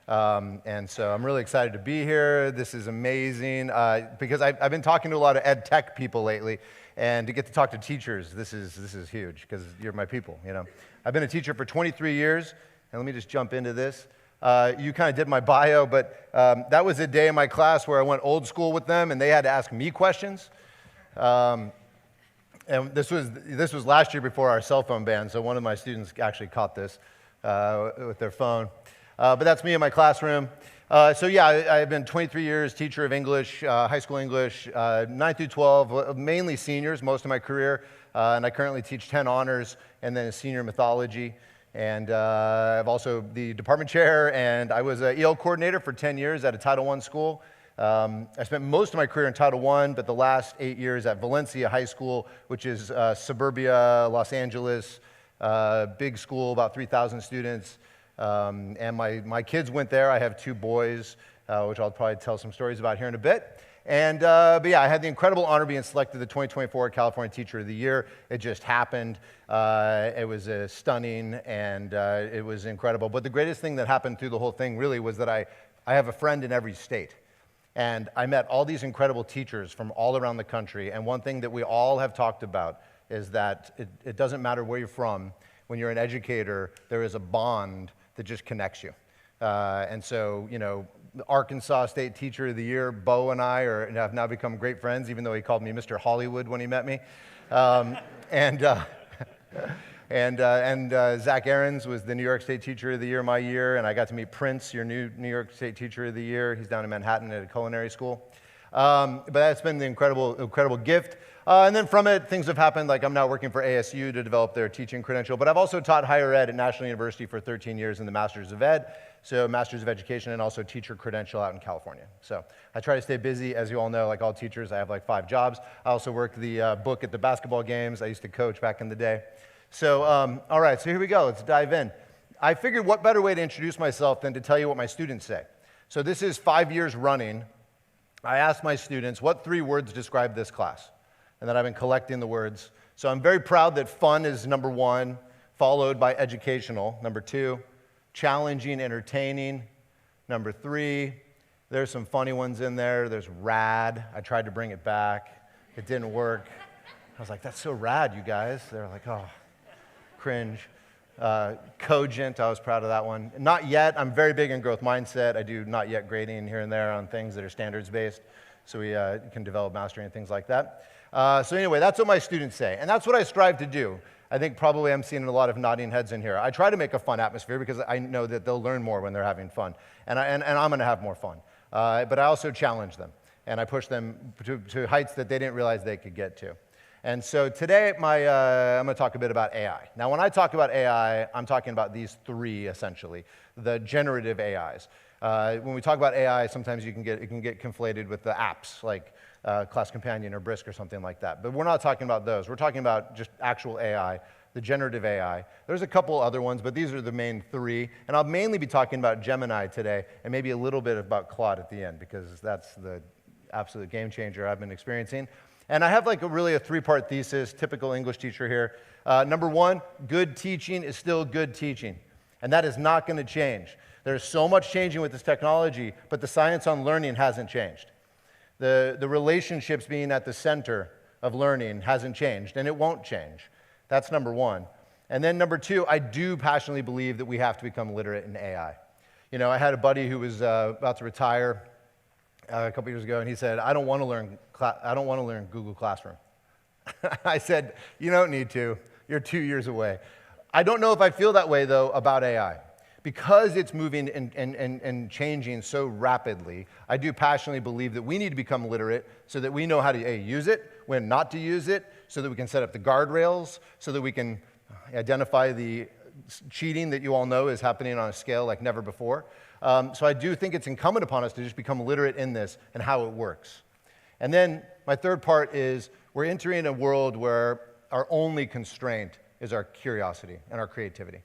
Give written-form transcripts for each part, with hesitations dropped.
And so I'm really excited to be here. This is amazing because I've been talking to a lot of ed tech people lately, and to get to talk to teachers, this is huge because you're my people, you know. I've been a teacher for 23 years, and let me just jump into this. You kind of did my bio, but that was a day in my class where I went old school with them, and they had to ask me questions. And this was last year before our cell phone ban, so one of my students actually caught this with their phone. But that's me in my classroom. So yeah, I've been 23 years teacher of English, high school English, 9 through 12, mainly seniors most of my career. And I currently teach 10 honors and then a senior mythology. And I'm also the department chair, and I was an EL coordinator for 10 years at a Title I school. I spent most of my career in Title I, but the last 8 years at Valencia High School, which is suburbia, Los Angeles, big school, about 3,000 students. And my kids went there. I have 2 boys, which I'll probably tell some stories about here in a bit. And, but yeah, I had the incredible honor of being selected the 2024 California Teacher of the Year. It just happened. It was stunning, and it was incredible. But the greatest thing that happened through the whole thing really was that I have a friend in every state. And I met all these incredible teachers from all around the country. And one thing that we all have talked about is that it doesn't matter where you're from. When you're an educator, there is a bond that just connects you. And so, you know, Arkansas State Teacher of the Year, Bo and I have now become great friends, even though he called me Mr. Hollywood when he met me. And Zach Aarons was the New York State Teacher of the Year my year, and I got to meet Prince, your new New York State Teacher of the Year. He's down in Manhattan at a culinary school. But that's been the incredible gift. And then from it, things have happened, like I'm now working for ASU to develop their teaching credential, but I've also taught higher ed at National University for 13 years in the Masters of Ed, so Masters of Education, and also teacher credential out in California. So I try to stay busy. As you all know, like all teachers, I have like 5 jobs. I also work the book at the basketball games. I used to coach back in the day. So, all right, so here we go. Let's dive in. I figured what better way to introduce myself than to tell you what my students say. So this is 5 years running. I asked my students, what 3 words describe this class? And then I've been collecting the words. So I'm very proud that fun is number 1, followed by educational, number 2, challenging, entertaining, number 3. There's some funny ones in there. There's rad. I tried to bring it back. It didn't work. I was like, that's so rad, you guys. They're like, oh, cringe. Cogent, I was proud of that one. Not yet. I'm very big in growth mindset. I do not yet grading here and there on things that are standards-based, so we can develop mastery and things like that. So anyway, that's what my students say, and that's what I strive to do. I think probably I'm seeing a lot of nodding heads in here. I try to make a fun atmosphere because I know that they'll learn more when they're having fun, and I'm going to have more fun. But I also challenge them, and I push them to heights that they didn't realize they could get to. And so today, I'm going to talk a bit about AI. Now, when I talk about AI, I'm talking about these 3, essentially, the generative AIs. When we talk about AI, sometimes it can get conflated with the apps, like Class Companion or Brisk or something like that. But we're not talking about those. We're talking about just actual AI, the generative AI. There's a couple other ones, but these are the main 3. And I'll mainly be talking about Gemini today, and maybe a little bit about Claude at the end, because that's the absolute game changer I've been experiencing. And I have like really a 3-part thesis, typical English teacher here. Number 1, good teaching is still good teaching. And that is not going to change. There's so much changing with this technology, but the science on learning hasn't changed. The relationships being at the center of learning hasn't changed, and it won't change. That's number 1. And then number 2, I do passionately believe that we have to become literate in AI. You know, I had a buddy who was about to retire a couple years ago, and he said, I don't want to learn Google Classroom. I said, you don't need to. You're 2 years away. I don't know if I feel that way, though, about AI. Because it's moving and changing so rapidly, I do passionately believe that we need to become literate so that we know how to use it, when not to use it, so that we can set up the guardrails, so that we can identify the cheating that you all know is happening on a scale like never before. So I do think it's incumbent upon us to just become literate in this and how it works. And then my 3rd part is we're entering a world where our only constraint is our curiosity and our creativity.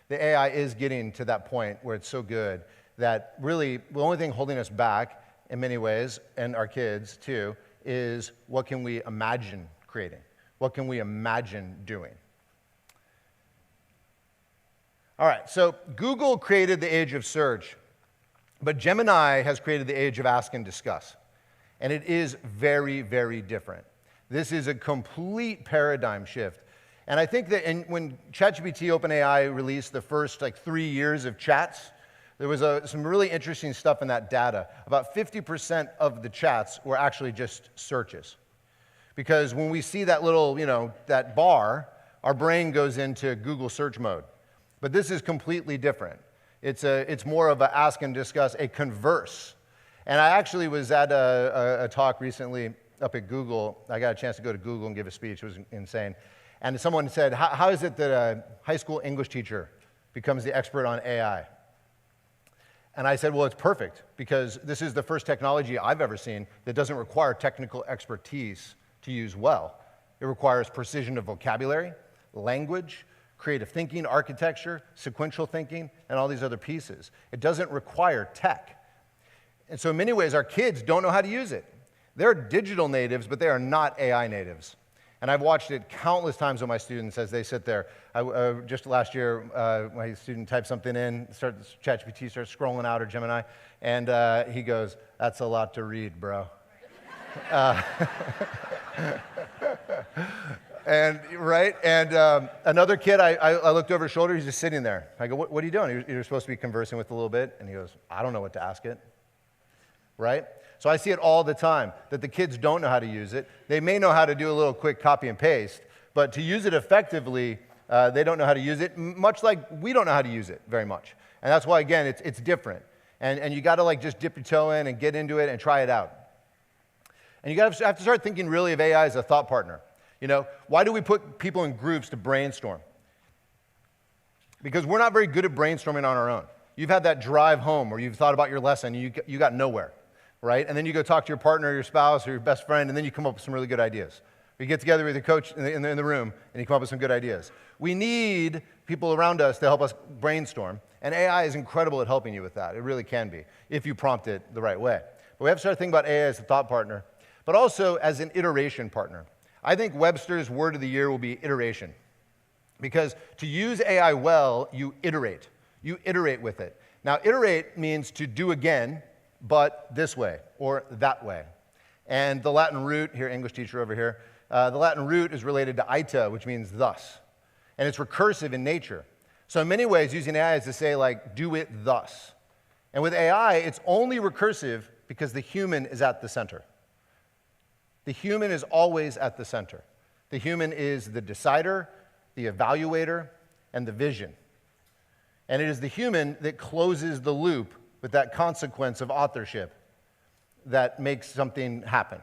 The AI is getting to that point where it's so good that really the only thing holding us back in many ways, and our kids too, is what can we imagine creating? What can we imagine doing? All right, so Google created the age of search But Gemini has created the age of ask and discuss. And it is very, very different. This is a complete paradigm shift. And I think that when ChatGPT OpenAI released the first 3 years of chats, there was some really interesting stuff in that data. About 50% of the chats were actually just searches. Because when we see that little, that bar, our brain goes into Google search mode. But this is completely different. It's more of a ask and discuss, a converse. And I actually was at a talk recently up at Google. I got a chance to go to Google and give a speech. It was insane. And someone said, how is it that a high school English teacher becomes the expert on AI? And I said, well, it's perfect, because this is the first technology I've ever seen that doesn't require technical expertise to use well. It requires precision of vocabulary, language, creative thinking, architecture, sequential thinking, and all these other pieces. It doesn't require tech. And so in many ways, our kids don't know how to use it. They're digital natives, but they are not AI natives. And I've watched it countless times with my students as they sit there. Just last year, my student typed something in, ChatGPT starts scrolling out, or Gemini, and he goes, "That's a lot to read, bro." And another kid, I looked over his shoulder, he's just sitting there. I go, what are you doing? You're supposed to be conversing with a little bit. And he goes, I don't know what to ask it, right? So I see it all the time, that the kids don't know how to use it. They may know how to do a little quick copy and paste, but to use it effectively, they don't know how to use it, much like we don't know how to use it very much. And that's why, again, it's different. And you got to just dip your toe in and get into it and try it out. And you have to start thinking really of AI as a thought partner. Why do we put people in groups to brainstorm? Because we're not very good at brainstorming on our own. You've had that drive home where you've thought about your lesson and you got nowhere, right? And then you go talk to your partner, your spouse, or your best friend, and then you come up with some really good ideas. You get together with your coach in the room, and you come up with some good ideas. We need people around us to help us brainstorm, and AI is incredible at helping you with that. It really can be, if you prompt it the right way. But we have to start thinking about AI as a thought partner, but also as an iteration partner. I think Webster's word of the year will be iteration. Because to use AI well, you iterate. You iterate with it. Now, iterate means to do again, but this way or that way. And the Latin root, here, English teacher over here, the Latin root is related to ita, which means thus. And it's recursive in nature. So in many ways, using AI is to say, do it thus. And with AI, it's only recursive because the human is at the center. The human is always at the center. The human is the decider, the evaluator, and the vision. And it is the human that closes the loop with that consequence of authorship that makes something happen.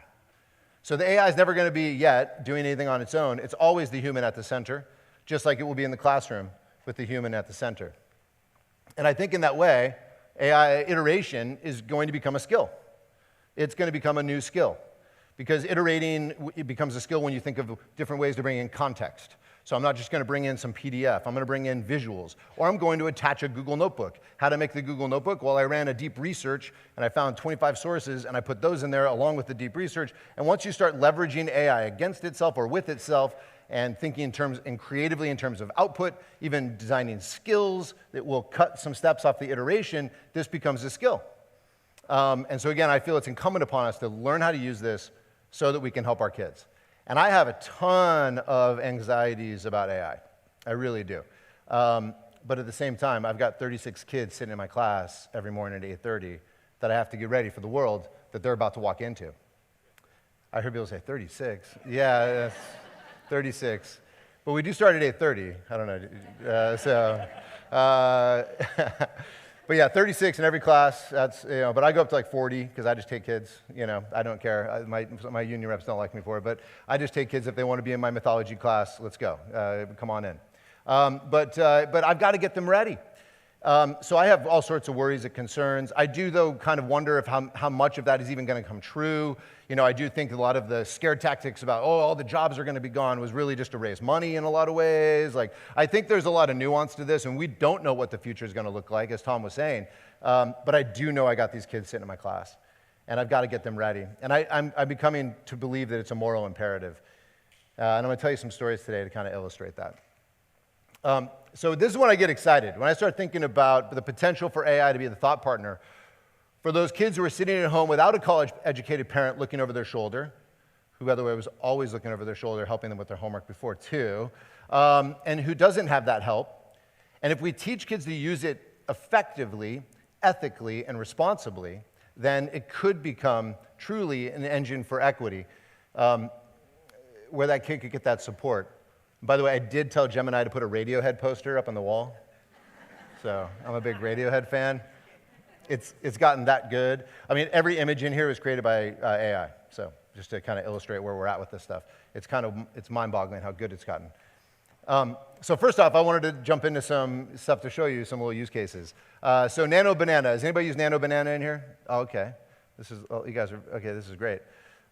So the AI is never going to be yet doing anything on its own. It's always the human at the center, just like it will be in the classroom with the human at the center. And I think in that way, AI iteration is going to become a skill. It's going to become a new skill. Because iterating, it becomes a skill when you think of different ways to bring in context. So I'm not just going to bring in some PDF. I'm going to bring in visuals. Or I'm going to attach a Google Notebook. How to make the Google Notebook? Well, I ran a deep research, and I found 25 sources, and I put those in there along with the deep research. And once you start leveraging AI against itself or with itself, and thinking creatively in terms of output, even designing skills that will cut some steps off the iteration, this becomes a skill. And so again, I feel it's incumbent upon us to learn how to use this so that we can help our kids. And I have a ton of anxieties about AI. I really do. But at the same time, I've got 36 kids sitting in my class every morning at 8:30 that I have to get ready for the world that they're about to walk into. I heard people say 36. Yeah, that's 36. But we do start at 8:30. I don't know. But yeah, 36 in every class. That's, but I go up to 40 because I just take kids. I don't care. My union reps don't like me for it, but I just take kids if they want to be in my mythology class. Let's go. Come on in. But I've got to get them ready. So I have all sorts of worries and concerns. I do, though, kind of wonder if how much of that is even going to come true. I do think a lot of the scare tactics about, all the jobs are going to be gone was really just to raise money in a lot of ways. I think there's a lot of nuance to this, and we don't know what the future is going to look like, as Tom was saying. But I do know I got these kids sitting in my class, and I've got to get them ready. And I'm becoming to believe that it's a moral imperative. And I'm going to tell you some stories today to kind of illustrate that. So this is when I get excited. When I start thinking about the potential for AI to be the thought partner, For those kids who are sitting at home without a college-educated parent looking over their shoulder, who, by the way, was always looking over their shoulder, helping them with their homework before, too, and who doesn't have that help. And if we teach kids to use it effectively, ethically, and responsibly, then it could become truly an engine for equity, where that kid could get that support. By the way, I did tell Gemini to put a Radiohead poster up on the wall. So I'm a big Radiohead fan. It's gotten that good. I mean, every image in here was created by AI. So just to kind of illustrate where we're at with this stuff, it's mind-boggling how good it's gotten. So first off, I wanted to jump into some stuff to show you some little use cases. So Nano Banana. Has anybody used Nano Banana in here? Oh, okay. You guys are okay. This is great.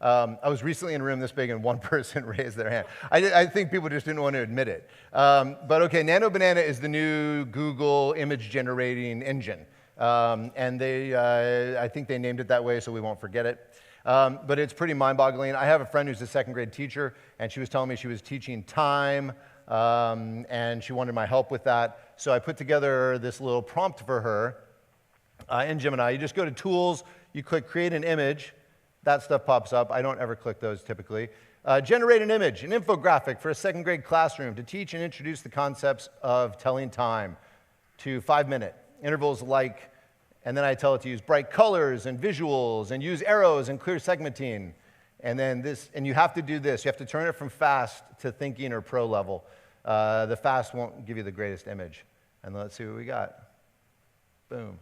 I was recently in a room this big and one person raised their hand. I think people just didn't want to admit it. But okay, Nano Banana is the new Google image generating engine. And I think they named it that way so we won't forget it. But it's pretty mind-boggling. I have a friend who's a second grade teacher, and she was telling me she was teaching time, and she wanted my help with that. So I put together this little prompt for her in Gemini. You just go to Tools, you click Create an Image. That stuff pops up. I don't ever click those typically. Generate an image, an infographic for a second grade classroom to teach and introduce the concepts of telling time to 5-minute intervals like, and then I tell it to use bright colors and visuals and use arrows and clear segmenting. And then this, and you have to do this. You have to turn it from fast to thinking or pro level. The fast won't give you the greatest image. And let's see what we got. Boom.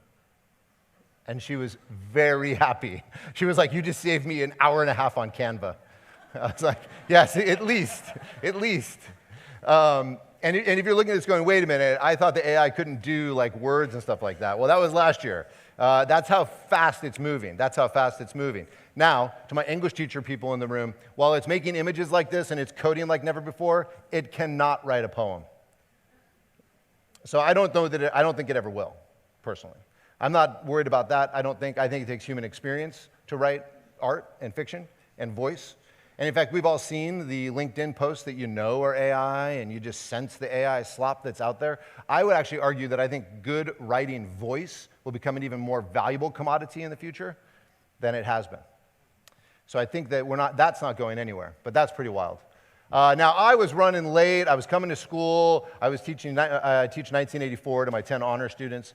And she was very happy. She was like, you just saved me an hour and a half on Canva. I was like, yes, at least. And if you're looking at this going, wait a minute, I thought the AI couldn't do like words and stuff like that. Well, that was last year. That's how fast it's moving. Now, to my English teacher people in the room, while it's making images like this and it's coding like never before, it cannot write a poem. So I don't think it ever will, personally. I'm not worried about that. I think it takes human experience to write art and fiction and voice. And in fact, we've all seen the LinkedIn posts that you know are AI and you just sense the AI slop that's out there. I would actually argue that I think good writing voice will become an even more valuable commodity in the future than it has been. So I think that that's not going anywhere, but that's pretty wild. Now, I was running late. I was coming to school. I was teaching 1984 to my 10 honor students.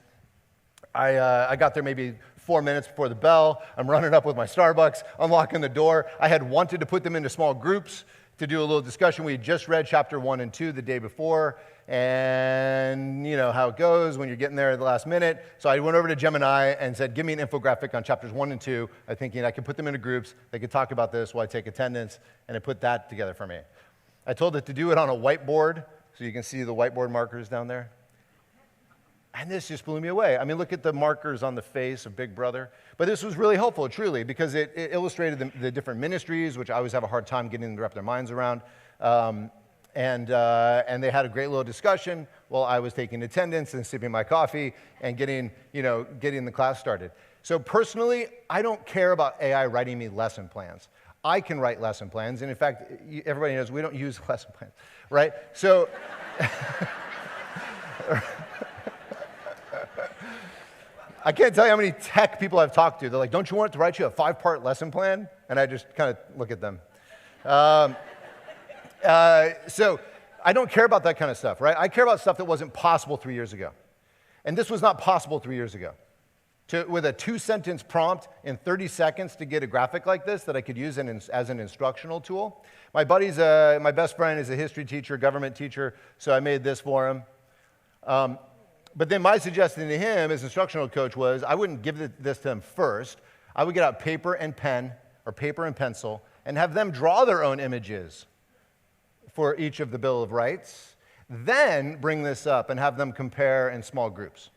I got there maybe 4 minutes before the bell. I'm running up with my Starbucks, unlocking the door. I had wanted to put them into small groups to do a little discussion. We had just read chapter 1 and 2 the day before, and you know how it goes when you're getting there at the last minute. So I went over to Gemini and said, give me an infographic on chapters 1 and 2. I'm thinking I could put them into groups. They could talk about this while I take attendance, and it put that together for me. I told it to do it on a whiteboard, so you can see the whiteboard markers down there. And this just blew me away. I mean, look at the markers on the face of Big Brother. But this was really helpful, truly, because it illustrated the different ministries, which I always have a hard time getting them to wrap their minds around. And they had a great little discussion while I was taking attendance and sipping my coffee and getting the class started. So personally, I don't care about AI writing me lesson plans. I can write lesson plans. And in fact, everybody knows we don't use lesson plans, right? So... I can't tell you how many tech people I've talked to. They're like, don't you want it to write you a 5-part lesson plan? And I just kind of look at them. So I don't care about that kind of stuff, right? I care about stuff that wasn't possible 3 years ago. And this was not possible 3 years ago. With a 2-sentence prompt in 30 seconds to get a graphic like this that I could use as an instructional tool. My best friend is a history teacher, government teacher, so I made this for him. But then my suggestion to him as instructional coach was I wouldn't give this to him first. I would get out paper and pen or paper and pencil and have them draw their own images for each of the Bill of Rights, then bring this up and have them compare in small groups.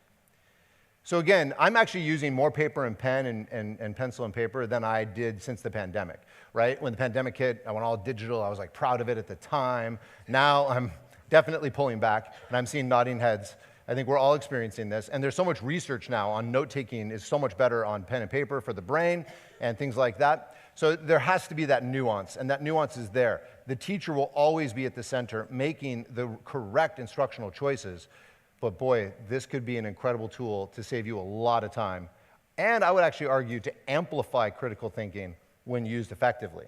So again, I'm actually using more paper and pen and pencil and paper than I did since the pandemic, right? When the pandemic hit, I went all digital. I was like proud of it at the time. Now I'm definitely pulling back, and I'm seeing nodding heads. I think we're all experiencing this, and there's so much research now on note-taking is so much better on pen and paper for the brain and things like that. So there has to be that nuance, and that nuance is there. The teacher will always be at the center making the correct instructional choices, but boy, this could be an incredible tool to save you a lot of time. and I would actually argue to amplify critical thinking when used effectively.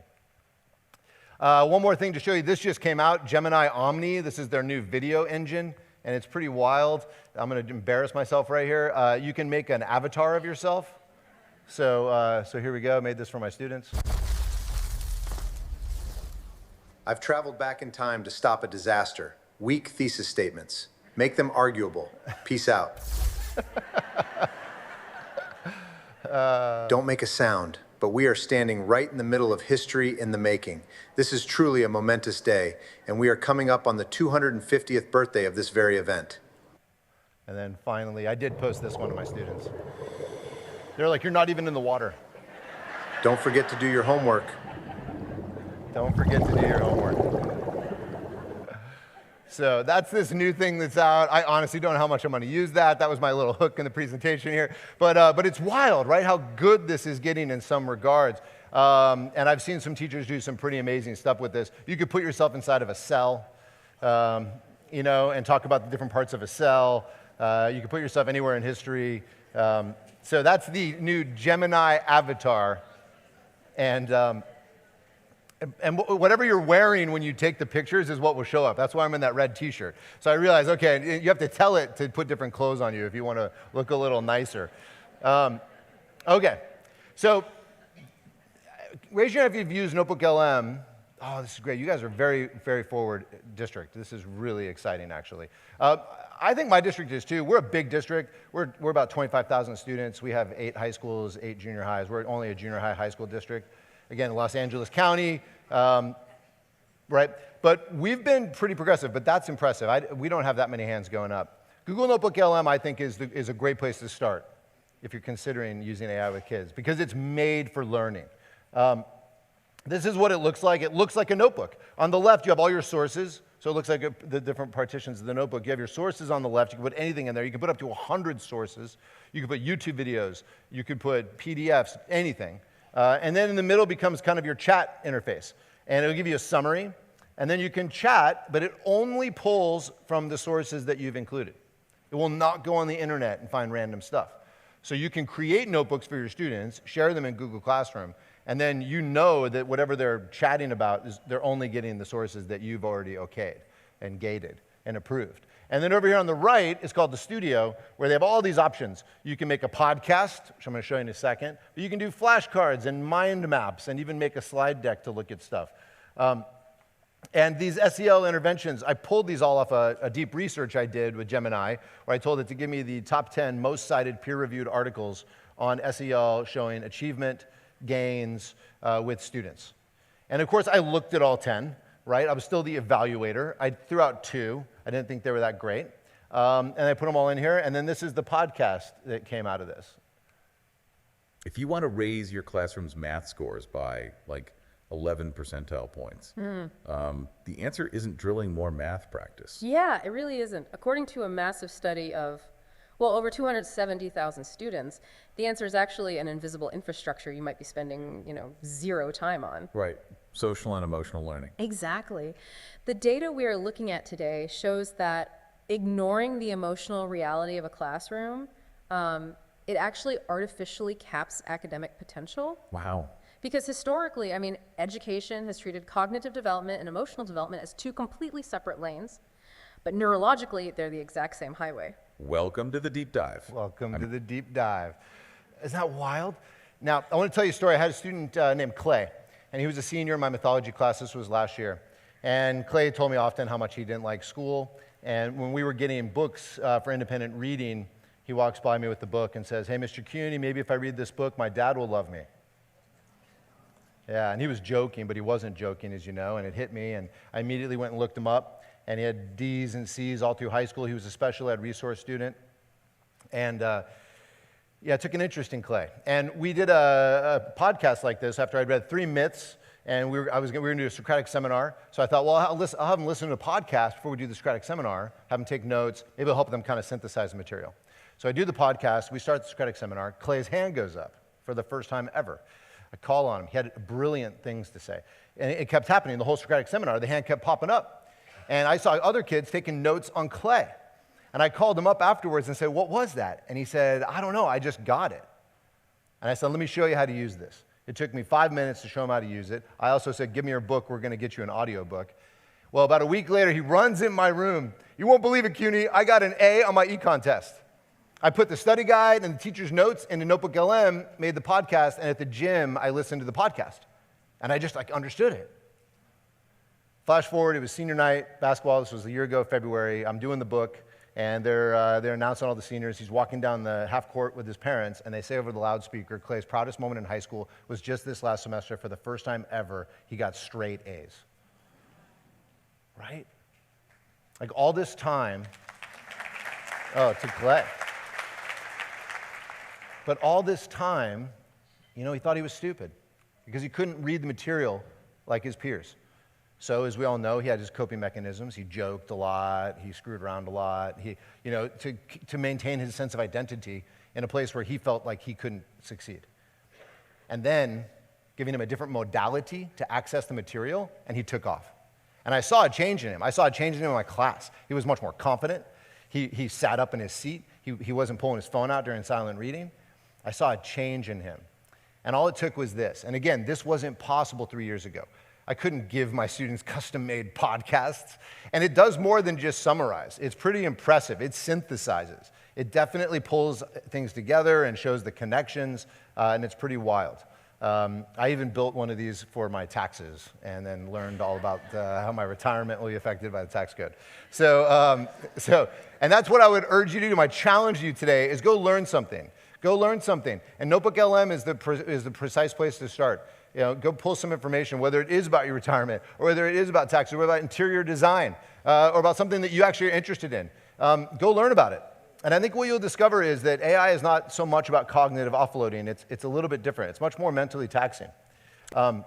One more thing to show you. This just came out, Gemini Omni. This is their new video engine, and it's pretty wild. I'm going to embarrass myself right here. You can make an avatar of yourself. So here we go. I made this for my students. I've traveled back in time to stop a disaster. Weak thesis statements. Make them arguable. Peace out. Don't make a sound, but we are standing right in the middle of history in the making. This is truly a momentous day, and we are coming up on the 250th birthday of this very event. And then finally, I did post this one to my students. They're like, you're not even in the water. Don't forget to do your homework. Don't forget to do your homework. So that's this new thing that's out. I honestly don't know how much I'm going to use that. That was my little hook in the presentation here. But it's wild, right, how good this is getting in some regards. And I've seen some teachers do some pretty amazing stuff with this. You could put yourself inside of a cell, and talk about the different parts of a cell. You could put yourself anywhere in history. So that's the new Gemini avatar. And whatever you're wearing when you take the pictures is what will show up. That's why I'm in that red t-shirt. So I realized, okay, you have to tell it to put different clothes on you if you want to look a little nicer. Okay, so raise your hand if you've used Notebook LM. Oh, this is great. You guys are very, very forward district. This is really exciting, actually. I think my district is too. We're a big district. We're about 25,000 students. We have 8 high schools, 8 junior highs. We're only a junior high school district. Again, Los Angeles County, right? But we've been pretty progressive, but that's impressive. We don't have that many hands going up. Google Notebook LM, I think, is a great place to start if you're considering using AI with kids, because it's made for learning. This is what it looks like. It looks like a notebook. On the left, you have all your sources. So it looks like the different partitions of the notebook. You have your sources on the left. You can put anything in there. You can put up to 100 sources. You can put YouTube videos. You could put PDFs, anything. And then in the middle becomes kind of your chat interface. And it'll give you a summary. And then you can chat, but it only pulls from the sources that you've included. It will not go on the internet and find random stuff. So you can create notebooks for your students, share them in Google Classroom, and then you know that whatever they're chatting about, they're only getting the sources that you've already okayed and gated and approved. And then over here on the right is called the Studio, where they have all these options. You can make a podcast, which I'm going to show you in a second. But you can do flashcards and mind maps and even make a slide deck to look at stuff. And these SEL interventions, I pulled these all off a deep research I did with Gemini, where I told it to give me the top 10 most cited peer-reviewed articles on SEL showing achievement gains with students. And of course, I looked at all 10. Right? I was still the evaluator. I threw out 2. I didn't think they were that great. And I put them all in here. And then this is the podcast that came out of this. If you want to raise your classroom's math scores by like 11 percentile points, the answer isn't drilling more math practice. Yeah, it really isn't. According to a massive study of, over 270,000 students, the answer is actually an invisible infrastructure you might be spending, 0 time on. Right. Social and emotional learning. Exactly. The data we are looking at today shows that ignoring the emotional reality of a classroom, it actually artificially caps academic potential. Wow. Because historically, education has treated cognitive development and emotional development as 2 completely separate lanes, but neurologically, they're the exact same highway. Welcome to the deep dive. Welcome to the deep dive. Isn't that wild? Now, I want to tell you a story. I had a student named Clay. And he was a senior in my mythology class. This was last year. And Clay told me often how much he didn't like school. And when we were getting books for independent reading, he walks by me with the book and says, "Hey, Mr. Cuny, maybe if I read this book, my dad will love me." Yeah, and he was joking, but he wasn't joking, as you know, and it hit me. And I immediately went and looked him up. And he had D's and C's all through high school. He was a special ed resource student. And I took an interest in Clay. And we did a podcast like this after I'd read 3 myths, and we were going to do a Socratic seminar. So I thought, well, I'll have them listen to a podcast before we do the Socratic seminar, have them take notes. Maybe it'll help them kind of synthesize the material. So I do the podcast. We start the Socratic seminar. Clay's hand goes up for the first time ever. I call on him. He had brilliant things to say. And it kept happening. The whole Socratic seminar, the hand kept popping up. And I saw other kids taking notes on Clay. And I called him up afterwards and said, "What was that?" And he said, "I don't know, I just got it." And I said, let me show you how to use this. It took me 5 minutes to show him how to use it. I also said, give me your book. We're going to get you an audio book. Well, about a week later, he runs in my room. You won't believe it, Cuny. I got an A on my econ test. I put the study guide and the teacher's notes into Notebook LM, made the podcast, and at the gym, I listened to the podcast. And I just understood it. Flash forward, it was senior night, basketball. This was a year ago, February. I'm doing the book, and they're announcing all the seniors. He's walking down the half court with his parents, and they say over the loudspeaker, Clay's proudest moment in high school was just this last semester. For the first time ever, he got straight A's. Right? Like all this time, to Clay. But all this time, he thought he was stupid because he couldn't read the material like his peers. So as we all know, he had his coping mechanisms. He joked a lot. He screwed around a lot. To maintain his sense of identity in a place where he felt like he couldn't succeed. And then giving him a different modality to access the material, and he took off. And I saw a change in him. I saw a change in him in my class. He was much more confident. He sat up in his seat. He wasn't pulling his phone out during silent reading. I saw a change in him. And all it took was this. And again, this wasn't possible 3 years ago. I couldn't give my students custom-made podcasts. And it does more than just summarize. It's pretty impressive. It synthesizes. It definitely pulls things together and shows the connections, and it's pretty wild. I even built one of these for my taxes and then learned all about how my retirement will be affected by the tax code. And that's what I would urge you to do. My challenge to you today is go learn something. Go learn something. And Notebook LM is the precise place to start. Go pull some information, whether it is about your retirement, or whether it is about taxes, or about interior design, or about something that you actually are interested in. Go learn about it. And I think what you'll discover is that AI is not so much about cognitive offloading. It's a little bit different. It's much more mentally taxing. So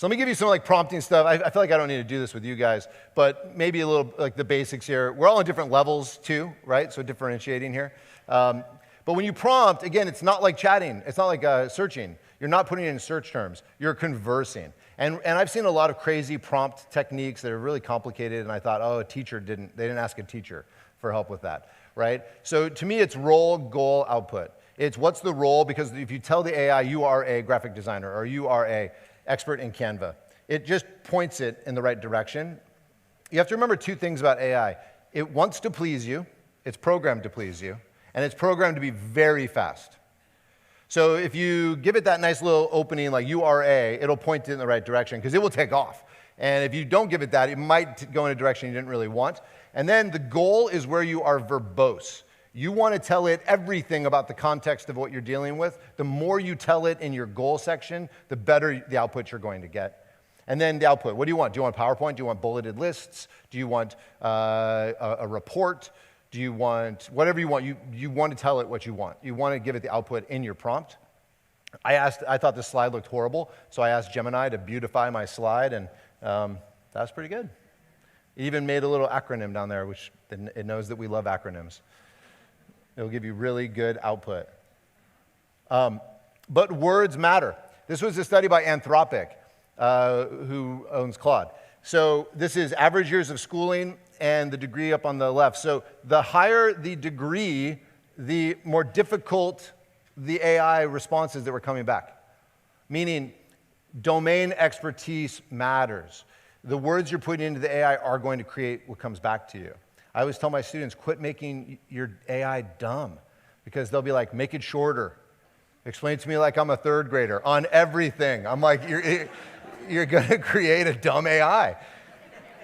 let me give you some prompting stuff. I feel like I don't need to do this with you guys, but maybe a little the basics here. We're all on different levels too, right? So differentiating here. But when you prompt, again, it's not like chatting. It's not like searching. You're not putting it in search terms. You're conversing. And I've seen a lot of crazy prompt techniques that are really complicated, and I thought, they didn't ask a teacher for help with that, right? So to me, it's role, goal, output. It's what's the role, because if you tell the AI you are a graphic designer or you are a expert in Canva, it just points it in the right direction. You have to remember two things about AI. It wants to please you. It's programmed to please you. And it's programmed to be very fast. So if you give it that nice little opening like you are a, it'll point it in the right direction because it will take off. And if you don't give it that, it might go in a direction you didn't really want. And then the goal is where you are verbose. You want to tell it everything about the context of what you're dealing with. The more you tell it in your goal section, the better the output you're going to get. And then the output, what do you want? Do you want PowerPoint? Do you want bulleted lists? Do you want a report? Do you want whatever you want? You want to tell it what you want. You want to give it the output in your prompt. I thought this slide looked horrible, so I asked Gemini to beautify my slide, and that was pretty good. It even made a little acronym down there, which it knows that we love acronyms. It'll give you really good output. But words matter. This was a study by Anthropic, who owns Claude. So this is average years of schooling and the degree up on the left. So the higher the degree, the more difficult the AI responses that were coming back. Meaning domain expertise matters. The words you're putting into the AI are going to create what comes back to you. I always tell my students, quit making your AI dumb, because they'll be like, make it shorter. Explain to me like I'm a third grader on everything. I'm like, you're going to create a dumb AI,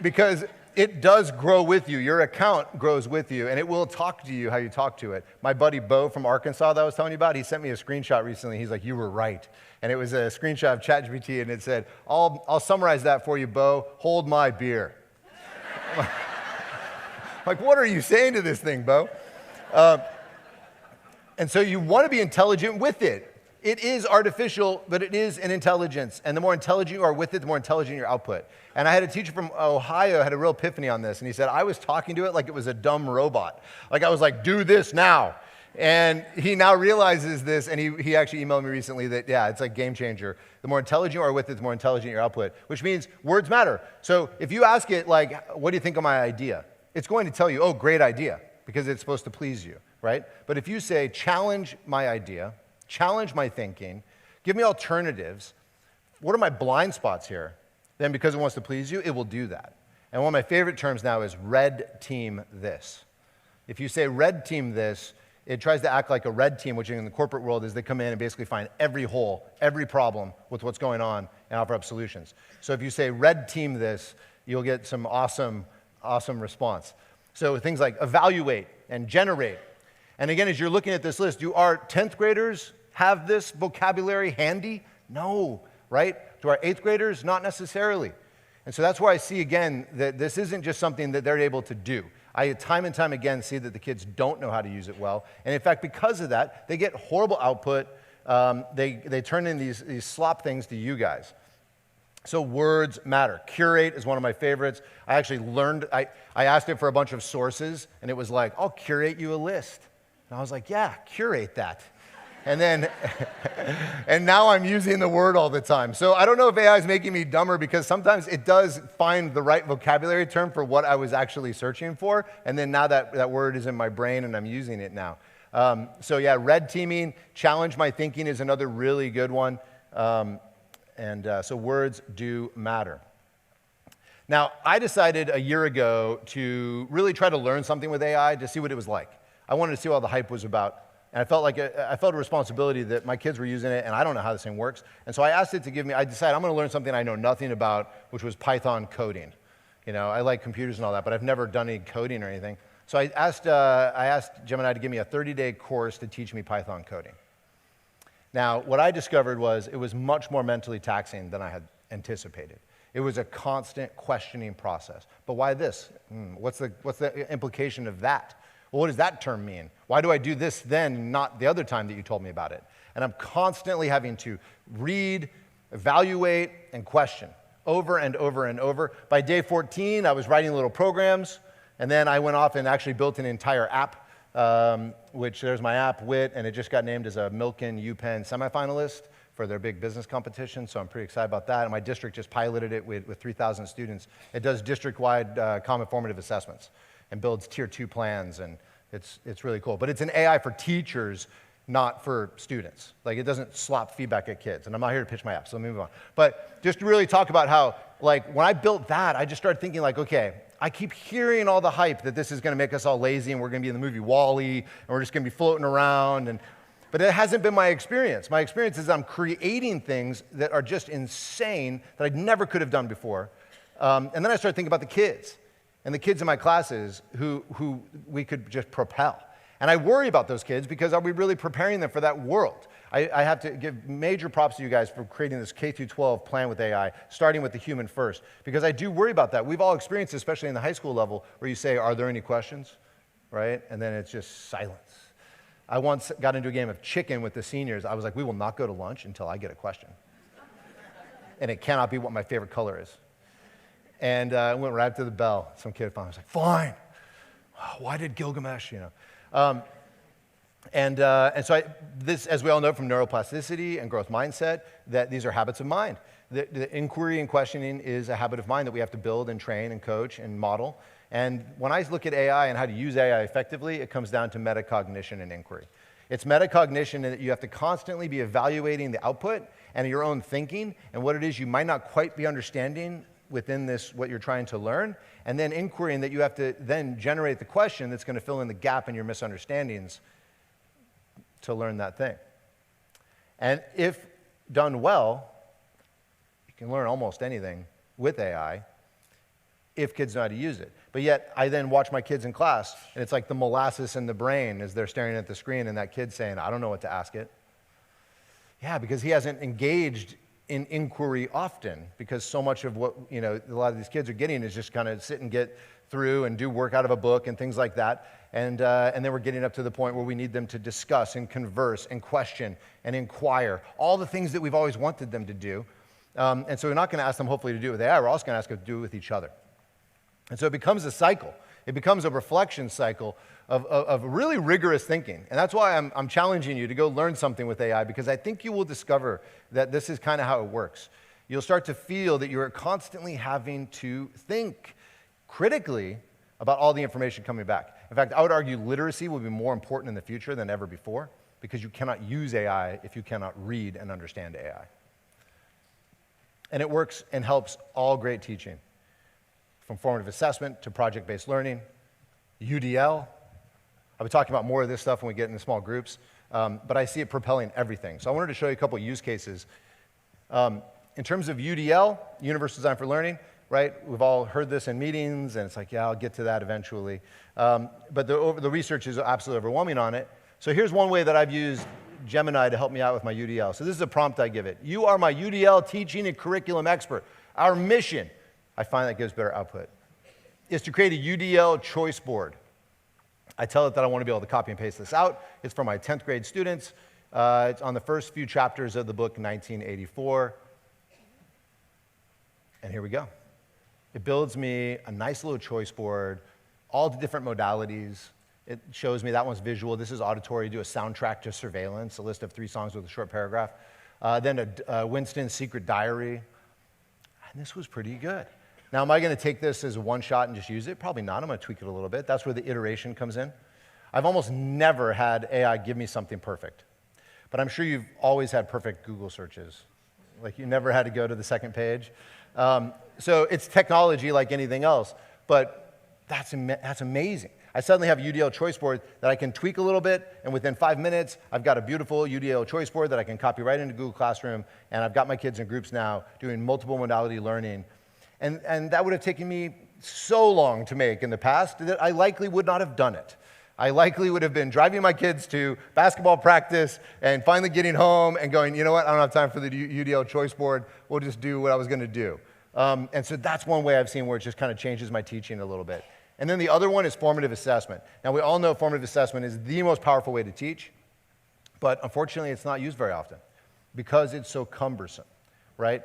because it does grow with you. Your account grows with you, and it will talk to you how you talk to it. My buddy Bo from Arkansas that I was telling you about, he sent me a screenshot recently. He's like, you were right. And it was a screenshot of ChatGPT, and it said, I'll summarize that for you, Bo. Hold my beer. Like, what are you saying to this thing, Bo? And so you want to be intelligent with it. It is artificial, but it is an intelligence. And the more intelligent you are with it, the more intelligent your output. And I had a teacher from Ohio had a real epiphany on this. And he said, I was talking to it like it was a dumb robot. Like I was like, do this now. And he now realizes this, and he actually emailed me recently that, yeah, it's like game changer. The more intelligent you are with it, the more intelligent your output, which means words matter. So if you ask it, like, what do you think of my idea? It's going to tell you, oh, great idea, because it's supposed to please you, right? But if you say, challenge my idea, challenge my thinking, give me alternatives. What are my blind spots here? Then because it wants to please you, it will do that. And one of my favorite terms now is red team this. If you say red team this, it tries to act like a red team, which in the corporate world is they come in and basically find every hole, every problem with what's going on and offer up solutions. So if you say red team this, you'll get some awesome response. So things like evaluate and generate. And again, as you're looking at this list, do our 10th graders have this vocabulary handy? No, right? Do our 8th graders? Not necessarily. And so that's where I see again that this isn't just something that they're able to do. I time and time again see that the kids don't know how to use it well. And in fact, because of that, they get horrible output. They turn in these slop things to you guys. So words matter. Curate is one of my favorites. I actually learned, I asked it for a bunch of sources, and it was like, I'll curate you a list. And I was like, yeah, curate that. And then, and now I'm using the word all the time. So I don't know if AI is making me dumber because sometimes it does find the right vocabulary term for what I was actually searching for. And then now that word is in my brain and I'm using it now. So yeah, red teaming, challenge my thinking is another really good one. So words do matter. Now, I decided a year ago to really try to learn something with AI to see what it was like. I wanted to see what all the hype was about. And I felt a responsibility that my kids were using it, and I don't know how this thing works. And so I asked it to give me, I decided I'm going to learn something I know nothing about, which was Python coding. You know, I like computers and all that, but I've never done any coding or anything. So I asked Gemini to give me a 30-day course to teach me Python coding. Now, what I discovered was it was much more mentally taxing than I had anticipated. It was a constant questioning process. But why this? What's the implication of that? Well, what does that term mean? Why do I do this then, not the other time that you told me about it? And I'm constantly having to read, evaluate, and question over and over and over. By day 14, I was writing little programs, and then I went off and actually built an entire app, which there's my app, WIT, and it just got named as a Milken UPenn semifinalist for their big business competition, so I'm pretty excited about that. And my district just piloted it with 3,000 students. It does district-wide common formative assessments and builds tier 2 plans, and it's really cool. But it's an AI for teachers, not for students. Like, it doesn't slop feedback at kids. And I'm not here to pitch my app, so let me move on. But just to really talk about how, like, when I built that, I just started thinking, like, okay, I keep hearing all the hype that this is going to make us all lazy and we're going to be in the movie WALL-E and we're just going to be floating around. But it hasn't been my experience. My experience is I'm creating things that are just insane that I never could have done before. And then I started thinking about the kids. And the kids in my classes who we could just propel. And I worry about those kids because are we really preparing them for that world? I have to give major props to you guys for creating this K-12 plan with AI, starting with the human first, because I do worry about that. We've all experienced, especially in the high school level, where you say, are there any questions, right? And then it's just silence. I once got into a game of chicken with the seniors. I was like, we will not go to lunch until I get a question. And it cannot be what my favorite color is. And I went right up to the bell. Some kid finally was like, fine. Why did Gilgamesh, so this, as we all know from neuroplasticity and growth mindset, that these are habits of mind. The inquiry and questioning is a habit of mind that we have to build and train and coach and model. And when I look at AI and how to use AI effectively, it comes down to metacognition and inquiry. It's metacognition that you have to constantly be evaluating the output and your own thinking and what it is you might not quite be understanding within this, what you're trying to learn, and then inquiry, and that you have to then generate the question that's going to fill in the gap in your misunderstandings to learn that thing. And if done well, you can learn almost anything with AI if kids know how to use it. But yet, I then watch my kids in class, and it's like the molasses in the brain as they're staring at the screen, and that kid's saying, I don't know what to ask it. Yeah, because he hasn't engaged in inquiry often, because so much of what a lot of these kids are getting is just kind of sit and get through and do work out of a book and things like that, and then we're getting up to the point where we need them to discuss and converse and question and inquire, all the things that we've always wanted them to do, and so we're not going to ask them hopefully to do it with AI, we're also going to ask them to do it with each other. And so it becomes a cycle. It becomes a reflection cycle of really rigorous thinking. And that's why I'm challenging you to go learn something with AI, because I think you will discover that this is kind of how it works. You'll start to feel that you're constantly having to think critically about all the information coming back. In fact, I would argue literacy will be more important in the future than ever before, because you cannot use AI if you cannot read and understand AI. And it works and helps all great teaching, from formative assessment to project-based learning, UDL. I'll be talking about more of this stuff when we get into small groups, but I see it propelling everything. So I wanted to show you a couple use cases. In terms of UDL, Universal Design for Learning, right? We've all heard this in meetings, and it's like, yeah, I'll get to that eventually. But the research is absolutely overwhelming on it. So here's one way that I've used Gemini to help me out with my UDL. So this is a prompt I give it. You are my UDL teaching and curriculum expert. Our mission, I find that gives better output, is to create a UDL choice board. I tell it that I want to be able to copy and paste this out. It's for my 10th grade students. It's on the first few chapters of the book, 1984. And here we go. It builds me a nice little choice board, all the different modalities. It shows me that one's visual. This is auditory. Do a soundtrack to surveillance, a list of 3 songs with a short paragraph. Then a Winston's Secret Diary. And this was pretty good. Now, am I going to take this as a one shot and just use it? Probably not. I'm going to tweak it a little bit. That's where the iteration comes in. I've almost never had AI give me something perfect. But I'm sure you've always had perfect Google searches. Like you never had to go to the second page. So it's technology like anything else, but that's amazing. I suddenly have a UDL choice board that I can tweak a little bit, and within 5 minutes, I've got a beautiful UDL choice board that I can copy right into Google Classroom, and I've got my kids in groups now doing multiple modality learning. And that would have taken me so long to make in the past that I likely would not have done it. I likely would have been driving my kids to basketball practice and finally getting home and going, you know what, I don't have time for the UDL choice board. We'll just do what I was going to do. And so that's one way I've seen where it just kind of changes my teaching a little bit. And then the other one is formative assessment. Now, we all know formative assessment is the most powerful way to teach, but unfortunately, it's not used very often because it's so cumbersome, right?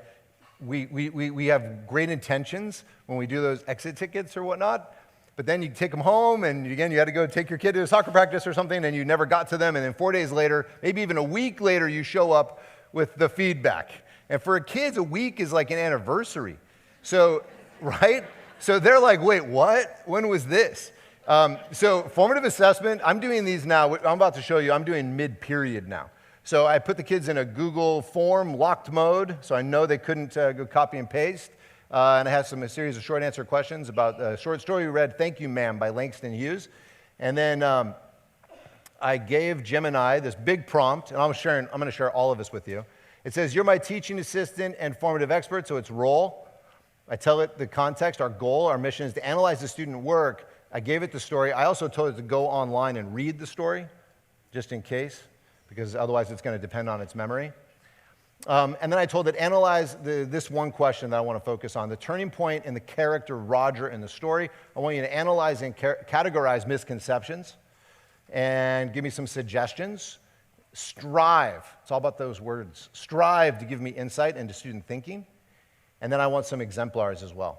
We have great intentions when we do those exit tickets or whatnot, but then you take them home, and again, you had to go take your kid to a soccer practice or something, and you never got to them, and then 4 days later, maybe even a week later, you show up with the feedback. And for kids, a week is like an anniversary. So, right? So they're like, wait, what? When was this? So formative assessment, I'm doing these now. I'm about to show you, I'm doing mid-period now. So I put the kids in a Google form, locked mode, so I know they couldn't go copy and paste. And I had a series of short answer questions about a short story we read, Thank You, Ma'am, by Langston Hughes. And then I gave Gemini this big prompt, and I'm going to share all of this with you. It says, you're my teaching assistant and formative expert, so it's role. I tell it the context, our goal, our mission is to analyze the student work. I gave it the story. I also told it to go online and read the story, just in case, because otherwise it's going to depend on its memory. And then I told it, analyze this one question that I want to focus on, the turning point in the character Roger in the story. I want you to analyze and categorize misconceptions and give me some suggestions. Strive, it's all about those words. Strive to give me insight into student thinking. And then I want some exemplars as well.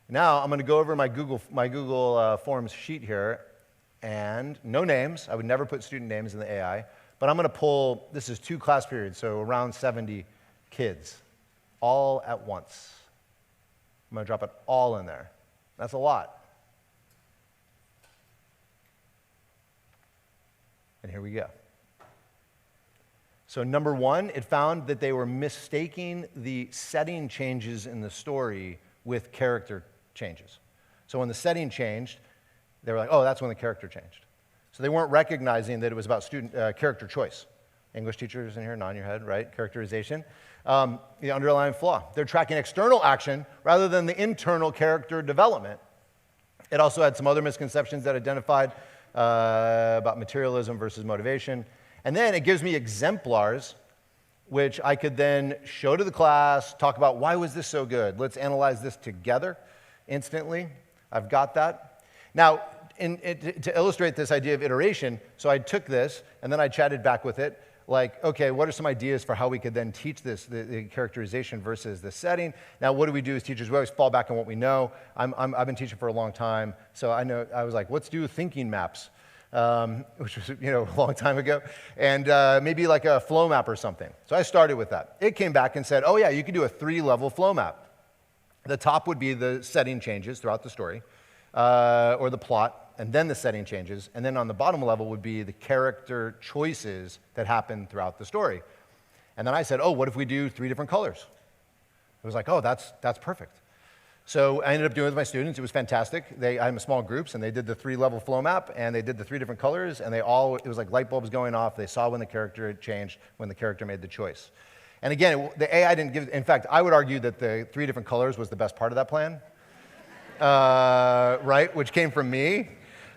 Now I'm going to go over my Google Forms sheet here, and no names. I would never put student names in the AI, but I'm going to pull, this is 2 class periods, so around 70 kids, all at once. I'm going to drop it all in there. That's a lot. And here we go. So number 1, it found that they were mistaking the setting changes in the story with character changes. So when the setting changed, they were like, oh, that's when the character changed. So they weren't recognizing that it was about student character choice. English teachers in here, nod your head, right? Characterization. The underlying flaw. They're tracking external action rather than the internal character development. It also had some other misconceptions that identified about materialism versus motivation. And then it gives me exemplars, which I could then show to the class, talk about why was this so good? Let's analyze this together instantly. I've got that. Now, to illustrate this idea of iteration, so I took this, and then I chatted back with it, like, okay, what are some ideas for how we could then teach this, the characterization versus the setting? Now, what do we do as teachers? We always fall back on what we know. I've been teaching for a long time, so I was like, let's do thinking maps. Which was, a long time ago, and maybe like a flow map or something. So I started with that. It came back and said, oh yeah, you could do a 3-level flow map. The top would be the setting changes throughout the story, or the plot, and then the setting changes. And then on the bottom level would be the character choices that happen throughout the story. And then I said, oh, what if we do 3 different colors? It was like, oh, that's perfect. So I ended up doing it with my students. It was fantastic. I'm in small groups, and they did the 3-level flow map, and they did the 3 different colors, and it was like light bulbs going off. They saw when the character had changed, when the character made the choice. And again, the AI didn't give, in fact, I would argue that the 3 different colors was the best part of that plan, right, which came from me.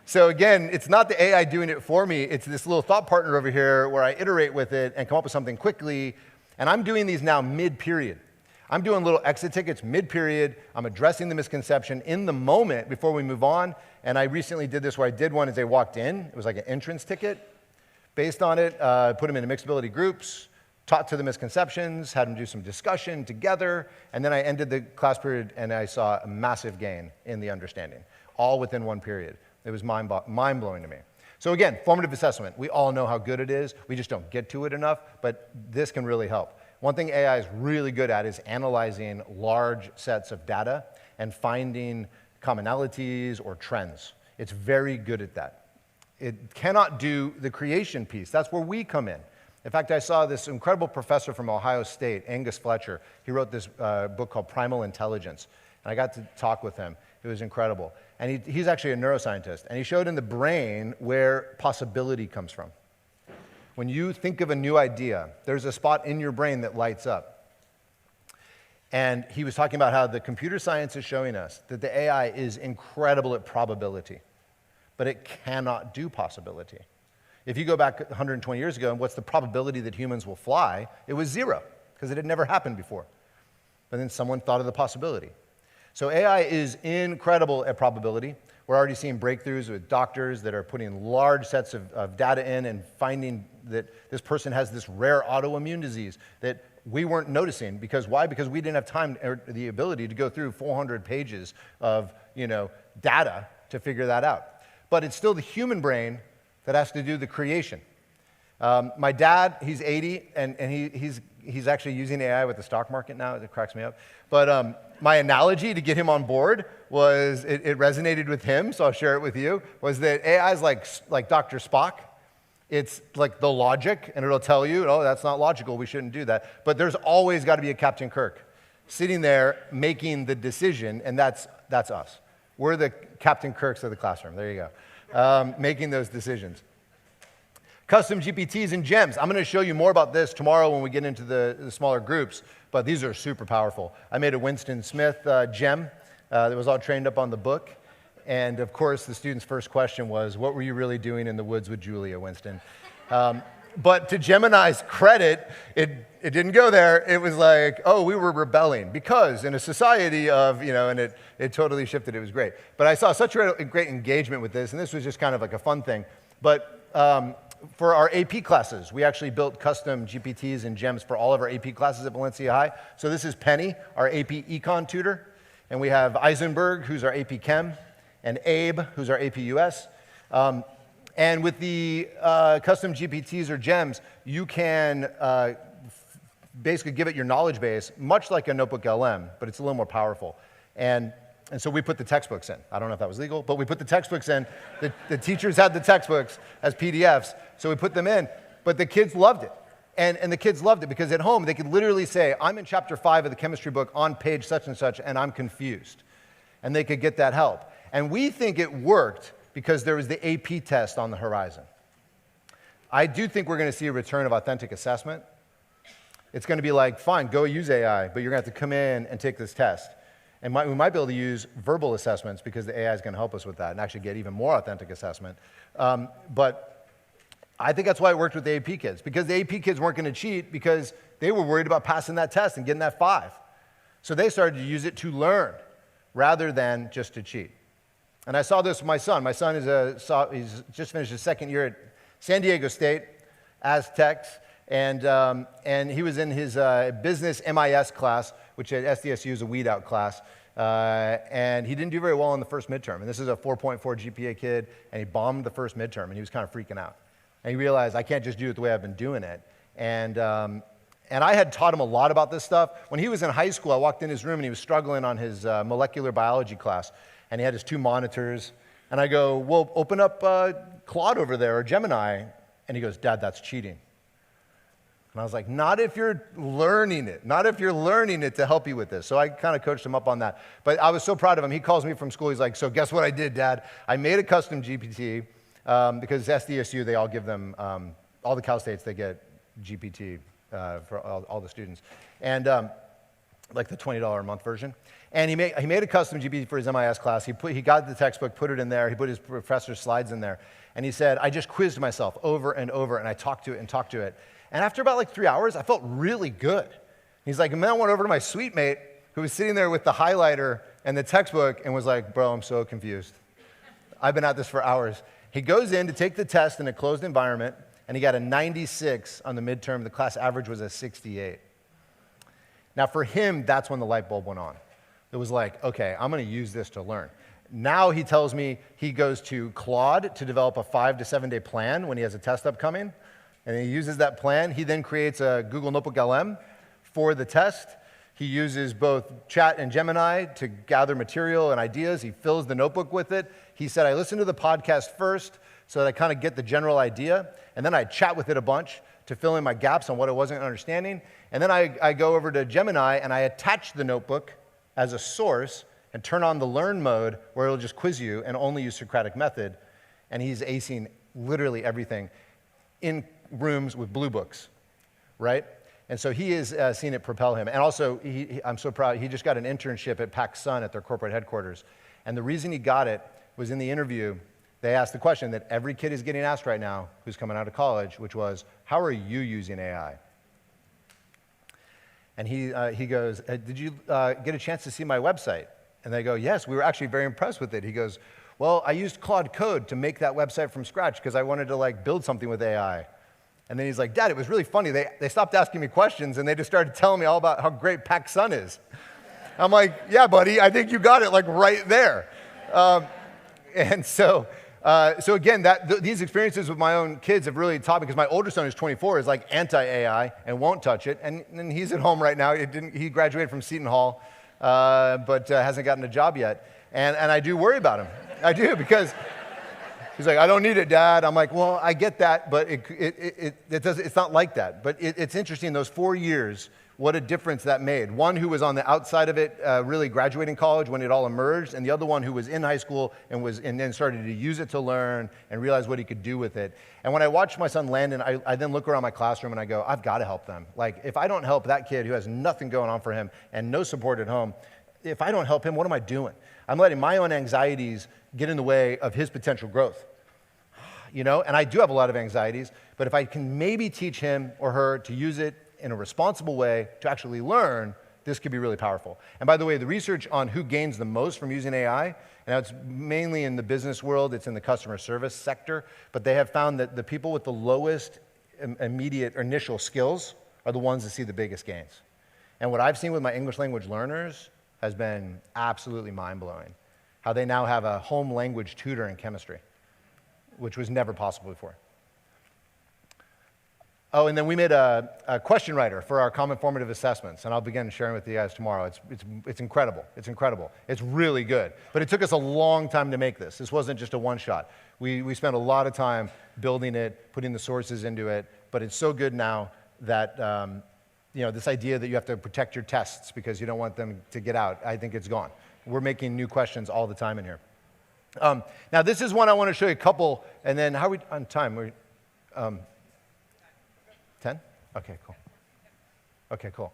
So again, it's not the AI doing it for me. It's this little thought partner over here where I iterate with it and come up with something quickly. And I'm doing these now mid-period. I'm doing little exit tickets mid-period. I'm addressing the misconception in the moment before we move on. And I recently did this where I did one as they walked in. It was like an entrance ticket. Based on it, put them into mixed ability groups, taught to the misconceptions, had them do some discussion together, and then I ended the class period and I saw a massive gain in the understanding, all within 1 period. It was mind-blowing to me. So again, formative assessment. We all know how good it is. We just don't get to it enough, but this can really help. One thing AI is really good at is analyzing large sets of data and finding commonalities or trends. It's very good at that. It cannot do the creation piece. That's where we come in. In fact, I saw this incredible professor from Ohio State, Angus Fletcher. He wrote this book called Primal Intelligence, and I got to talk with him. It was incredible. And he's actually a neuroscientist, and he showed in the brain where possibility comes from. When you think of a new idea, there's a spot in your brain that lights up. And he was talking about how the computer science is showing us that the AI is incredible at probability, but it cannot do possibility. If you go back 120 years ago, and what's the probability that humans will fly? It was 0, because it had never happened before. But then someone thought of the possibility. So AI is incredible at probability. We're already seeing breakthroughs with doctors that are putting large sets of data in and finding that this person has this rare autoimmune disease that we weren't noticing. Because why? Because we didn't have time or the ability to go through 400 pages of data to figure that out. But it's still the human brain that has to do the creation. My dad, he's 80, and he's actually using AI with the stock market now. It cracks me up. But my analogy to get him on board was, it resonated with him, so I'll share it with you, was that AI is like Dr. Spock. It's like the logic, and it'll tell you, oh, that's not logical, we shouldn't do that. But there's always got to be a Captain Kirk sitting there making the decision, and that's us. We're the Captain Kirks of the classroom. There you go. Making those decisions. Custom GPTs and gems. I'm going to show you more about this tomorrow when we get into the smaller groups, but these are super powerful. I made a Winston Smith gem that was all trained up on the book. And of course, the student's first question was, what were you really doing in the woods with Julia, Winston? But to Gemini's credit, it didn't go there. It was like, oh, we were rebelling because in a society of, and it totally shifted. It was great. But I saw such a great engagement with this, and this was just kind of like a fun thing. But for our AP classes, we actually built custom GPTs and gems for all of our AP classes at Valencia High. So this is Penny, our AP Econ tutor. And we have Eisenberg, who's our AP Chem, and Abe, who's our AP US. And with the custom GPTs or gems, you can basically give it your knowledge base, much like a Notebook LM, but it's a little more powerful. And so we put the textbooks in. I don't know if that was legal, but we put the textbooks in. The teachers had the textbooks as PDFs, so we put them in. But the kids loved it. And the kids loved it because at home, they could literally say, I'm in chapter 5 of the chemistry book on page such and such, and I'm confused. And they could get that help. And we think it worked because there was the AP test on the horizon. I do think we're going to see a return of authentic assessment. It's going to be like, fine, go use AI, but you're going to have to come in and take this test. And we might be able to use verbal assessments because the AI is going to help us with that and actually get even more authentic assessment. But I think that's why it worked with the AP kids, because the AP kids weren't going to cheat because they were worried about passing that test and getting that 5. So they started to use it to learn rather than just to cheat. And I saw this with my son. My son he's just finished his 2nd year at San Diego State, Aztecs, and he was in his business MIS class, which at SDSU is a weed-out class, and he didn't do very well in the first midterm. And this is a 4.4 GPA kid, and he bombed the first midterm, and he was kind of freaking out. And he realized, I can't just do it the way I've been doing it. And I had taught him a lot about this stuff. When he was in high school, I walked in his room, and he was struggling on his molecular biology class. And he had his 2 monitors, And I go, well, open up Claude over there or Gemini. And he goes, Dad, that's cheating. And I was like, not if you're learning it. Not if you're learning it to help you with this. So I kind of coached him up on that. But I was so proud of him. He calls me from school. He's like, so guess what I did, Dad? I made a custom GPT because SDSU, they all give them, all the Cal States, they get GPT for all the students. And like the $20 a month version. And he made a custom GPT for his MIS class. He got the textbook, put it in there. He put his professor's slides in there. And he said, I just quizzed myself over and over, and I talked to it and talked to it. And after about like 3 hours, I felt really good. He's like, and then I went over to my suite mate who was sitting there with the highlighter and the textbook and was like, bro, I'm so confused. I've been at this for hours. He goes in to take the test in a closed environment, and he got a 96 on the midterm. The class average was a 68. Now for him, that's when the light bulb went on. It was like, okay, I'm going to use this to learn. Now he tells me he goes to Claude to develop a 5 to 7 day plan when he has a test upcoming. And he uses that plan. He then creates a Google Notebook LM for the test. He uses both Chat and Gemini to gather material and ideas. He fills the notebook with it. He said, I listen to the podcast first so that I kind of get the general idea. And then I chat with it a bunch to fill in my gaps on what I wasn't understanding. And then I go over to Gemini and I attach the notebook as a source and turn on the learn mode where it'll just quiz you and only use Socratic method. And he's acing literally everything in rooms with blue books, right? And so he has seen it propel him. And also, I'm so proud, he just got an internship at PacSun at their corporate headquarters. And the reason he got it was in the interview, they asked the question that every kid is getting asked right now who's coming out of college, which was, how are you using AI? And he goes, did you get a chance to see my website? And they go, yes, we were actually very impressed with it. He goes, well, I used Claude Code to make that website from scratch because I wanted to like build something with AI. And then he's like, Dad, it was really funny. They stopped asking me questions and they just started telling me all about how great PacSun is. I'm like, yeah, buddy, I think you got it like right there. And so again, these experiences with my own kids have really taught me, because my older son, who's 24, is like anti-AI and won't touch it. And he's at home right now. He graduated from Seton Hall, but hasn't gotten a job yet. And I do worry about him. I do, because he's like, I don't need it, Dad. I'm like, well, I get that, but it's not like that. But it's interesting, those 4 years, what a difference that made. One who was on the outside of it, really graduating college when it all emerged, and the other one who was in high school and then started to use it to learn and realize what he could do with it. And when I watched my son Landon, I then look around my classroom and I go, I've got to help them. Like, if I don't help that kid who has nothing going on for him and no support at home, if I don't help him, what am I doing? I'm letting my own anxieties get in the way of his potential growth. You know, and I do have a lot of anxieties, but if I can maybe teach him or her to use it in a responsible way to actually learn, this could be really powerful. And by the way, the research on who gains the most from using AI, and it's mainly in the business world, it's in the customer service sector, but they have found that the people with the lowest immediate or initial skills are the ones that see the biggest gains. And what I've seen with my English language learners has been absolutely mind-blowing. How they now have a home language tutor in chemistry, which was never possible before. Oh, and then we made a question writer for our common formative assessments, and I'll begin sharing with you guys tomorrow. It's incredible. It's incredible. It's really good. But it took us a long time to make this. This wasn't just a one-shot. We spent a lot of time building it, putting the sources into it, but it's so good now that this idea that you have to protect your tests because you don't want them to get out, I think it's gone. We're making new questions all the time in here. Now, this is one I want to show you a couple, and then how are we on time? We're 10? Okay, cool. Okay, cool.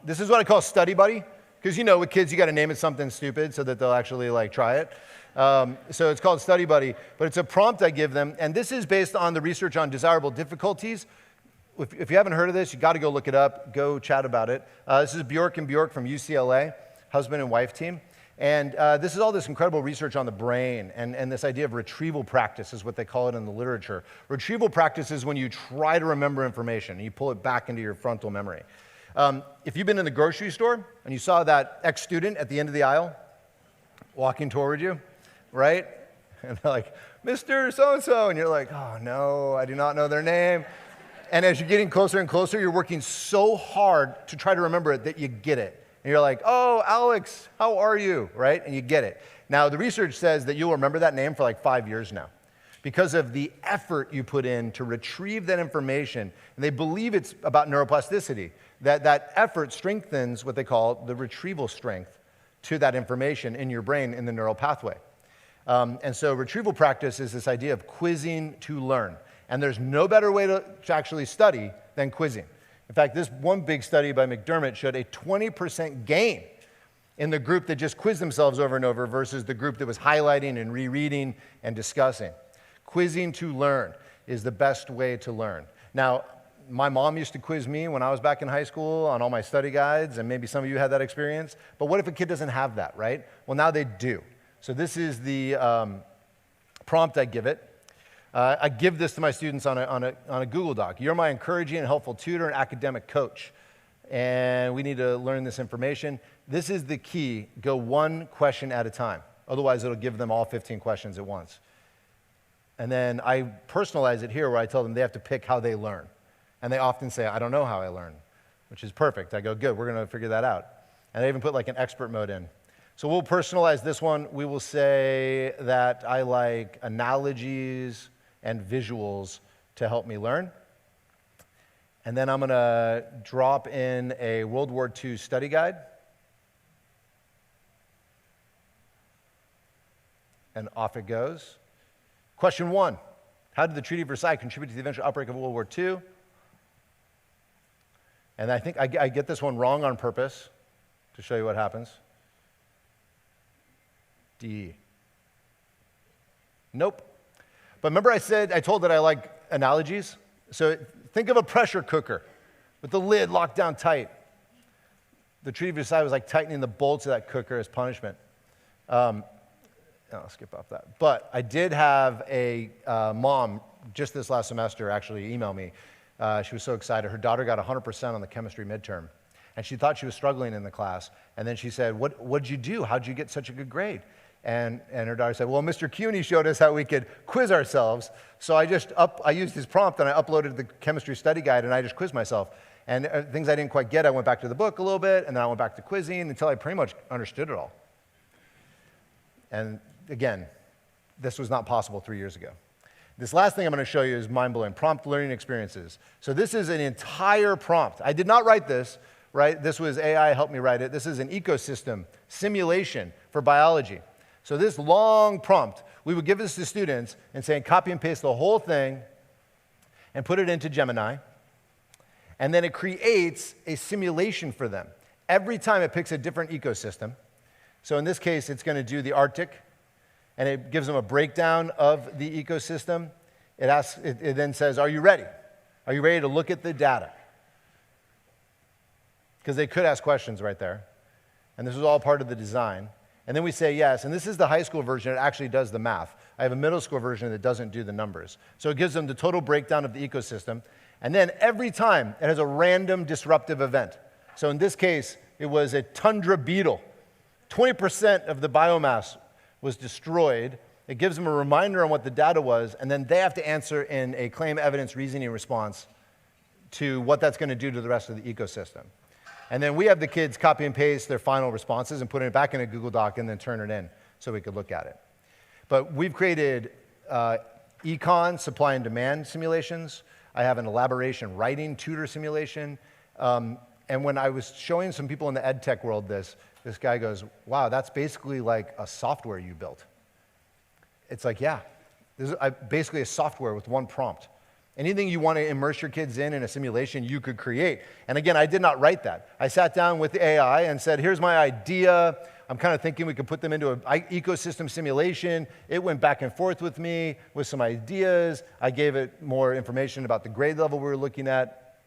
This is what I call Study Buddy, because with kids, you got to name it something stupid so that they'll actually try it. So it's called Study Buddy, but it's a prompt I give them, and this is based on the research on desirable difficulties. If you haven't heard of this, you got to go look it up, go chat about it. This is Bjork and Bjork from UCLA, husband and wife team. And this is all this incredible research on the brain and this idea of retrieval practice is what they call it in the literature. Retrieval practice is when you try to remember information and you pull it back into your frontal memory. If you've been in the grocery store and you saw that ex-student at the end of the aisle walking toward you, right? And they're like, Mr. So-and-so, and you're like, oh no, I do not know their name. And as you're getting closer and closer, you're working so hard to try to remember it that you get it. And you're like, oh, Alex, how are you, right? And you get it. Now, the research says that you'll remember that name for like 5 years now because of the effort you put in to retrieve that information. And they believe it's about neuroplasticity, that effort strengthens what they call the retrieval strength to that information in your brain in the neural pathway. And so retrieval practice is this idea of quizzing to learn. And there's no better way to actually study than quizzing. In fact, this one big study by McDermott showed a 20% gain in the group that just quizzed themselves over and over versus the group that was highlighting and rereading and discussing. Quizzing to learn is the best way to learn. Now, my mom used to quiz me when I was back in high school on all my study guides, and maybe some of you had that experience. But what if a kid doesn't have that, right? Well, now they do. So this is the prompt I give it. I give this to my students on a Google Doc. You're my encouraging and helpful tutor and academic coach. And we need to learn this information. This is the key. Go one question at a time. Otherwise, it'll give them all 15 questions at once. And then I personalize it here where I tell them they have to pick how they learn. And they often say, I don't know how I learn, which is perfect. I go, good, we're going to figure that out. And I even put like an expert mode in. So we'll personalize this one. We will say that I like analogies and visuals to help me learn. And then I'm going to drop in a World War II study guide. And off it goes. Question 1, how did the Treaty of Versailles contribute to the eventual outbreak of World War II? And I think I get this one wrong on purpose to show you what happens. D. Nope. But remember I told that I like analogies? So think of a pressure cooker with the lid locked down tight. The Treaty of Versailles was like tightening the bolts of that cooker as punishment. I'll skip off that. But I did have a mom just this last semester actually email me. She was so excited. Her daughter got 100% on the chemistry midterm. And she thought she was struggling in the class. And then she said, what'd you do? How'd you get such a good grade? And her daughter said, well, Mr. Cuny showed us how we could quiz ourselves. So I used his prompt and I uploaded the chemistry study guide and I just quizzed myself. And things I didn't quite get, I went back to the book a little bit and then I went back to quizzing until I pretty much understood it all. And again, this was not possible 3 years ago. This last thing I'm going to show you is mind-blowing, prompt learning experiences. So this is an entire prompt. I did not write this, right? This was AI helped me write it. This is an ecosystem simulation for biology. So this long prompt, we would give this to students and say, copy and paste the whole thing and put it into Gemini. And then it creates a simulation for them. Every time it picks a different ecosystem. So in this case, it's going to do the Arctic, and it gives them a breakdown of the ecosystem. It then says, are you ready? Are you ready to look at the data? Because they could ask questions right there. And this was all part of the design. And then we say yes, and this is the high school version. It actually does the math. I have a middle school version that doesn't do the numbers. So it gives them the total breakdown of the ecosystem. And then every time, it has a random disruptive event. So in this case, it was a tundra beetle. 20% of the biomass was destroyed. It gives them a reminder on what the data was, and then they have to answer in a claim, evidence, reasoning response to what that's going to do to the rest of the ecosystem. And then we have the kids copy and paste their final responses and put it back in a Google Doc and then turn it in so we could look at it. But we've created econ, supply and demand simulations. I have an elaboration writing tutor simulation. And when I was showing some people in the ed tech world this guy goes, wow, that's basically like a software you built. It's like, yeah, this is basically a software with one prompt. Anything you want to immerse your kids in a simulation, you could create. And again, I did not write that. I sat down with the AI and said, here's my idea. I'm kind of thinking we could put them into an ecosystem simulation. It went back and forth with me with some ideas. I gave it more information about the grade level we were looking at.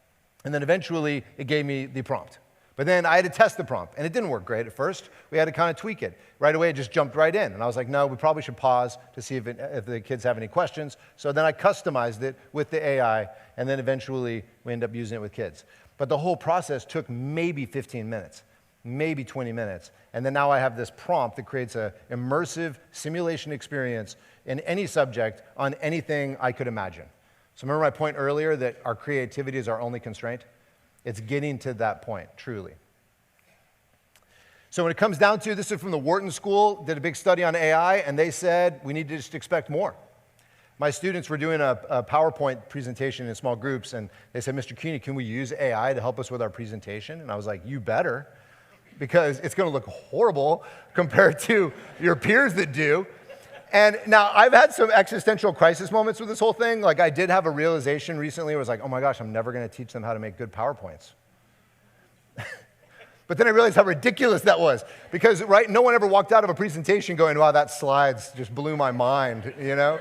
And then eventually, it gave me the prompt. But then I had to test the prompt, and it didn't work great at first. We had to kind of tweak it. Right away, it just jumped right in. And I was like, no, we probably should pause to see if the kids have any questions. So then I customized it with the AI, and then eventually we ended up using it with kids. But the whole process took maybe 15 minutes, maybe 20 minutes. And then now I have this prompt that creates an immersive simulation experience in any subject on anything I could imagine. So remember my point earlier that our creativity is our only constraint? It's getting to that point, truly. So when it comes down to, this is from the Wharton School, did a big study on AI, and they said we need to just expect more. My students were doing a PowerPoint presentation in small groups, and they said, Mr. Cuny, can we use AI to help us with our presentation? And I was like, you better, because it's going to look horrible compared to your peers that do. And now I've had some existential crisis moments with this whole thing. Like I did have a realization recently. It was like, oh my gosh, I'm never going to teach them how to make good PowerPoints. But then I realized how ridiculous that was, because no one ever walked out of a presentation going, wow, that slides just blew my mind, you know?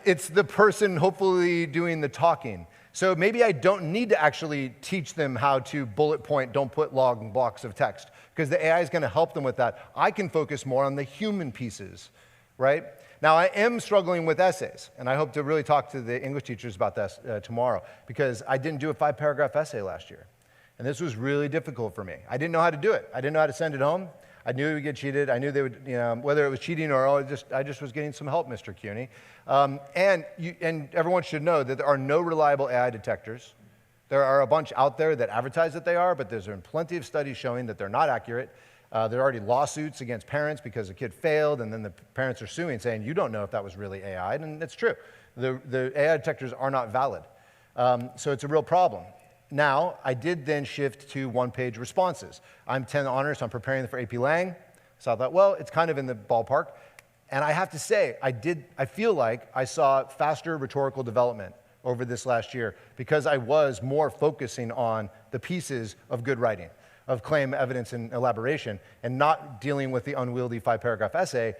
It's the person hopefully doing the talking. So maybe I don't need to actually teach them how to bullet point, don't put long blocks of text, because the AI is going to help them with that. I can focus more on the human pieces, right? Now, I am struggling with essays, and I hope to really talk to the English teachers about this tomorrow, because I didn't do a 5-paragraph essay last year. And this was really difficult for me. I didn't know how to do it. I didn't know how to send it home. I knew it would get cheated. I knew they would, whether it was cheating or I just was getting some help, Mr. Cuny. And everyone should know that there are no reliable AI detectors. There are a bunch out there that advertise that they are, but there's been plenty of studies showing that they're not accurate. There are already lawsuits against parents because a kid failed, and then the parents are suing, saying, you don't know if that was really AI, and it's true. The AI detectors are not valid. So it's a real problem. Now, I did then shift to one-page responses. I'm 10 honors, so I'm preparing for AP Lang. So I thought, well, it's kind of in the ballpark. And I have to say, I feel like I saw faster rhetorical development over this last year because I was more focusing on the pieces of good writing, of claim, evidence, and elaboration, and not dealing with the unwieldy 5-paragraph essay.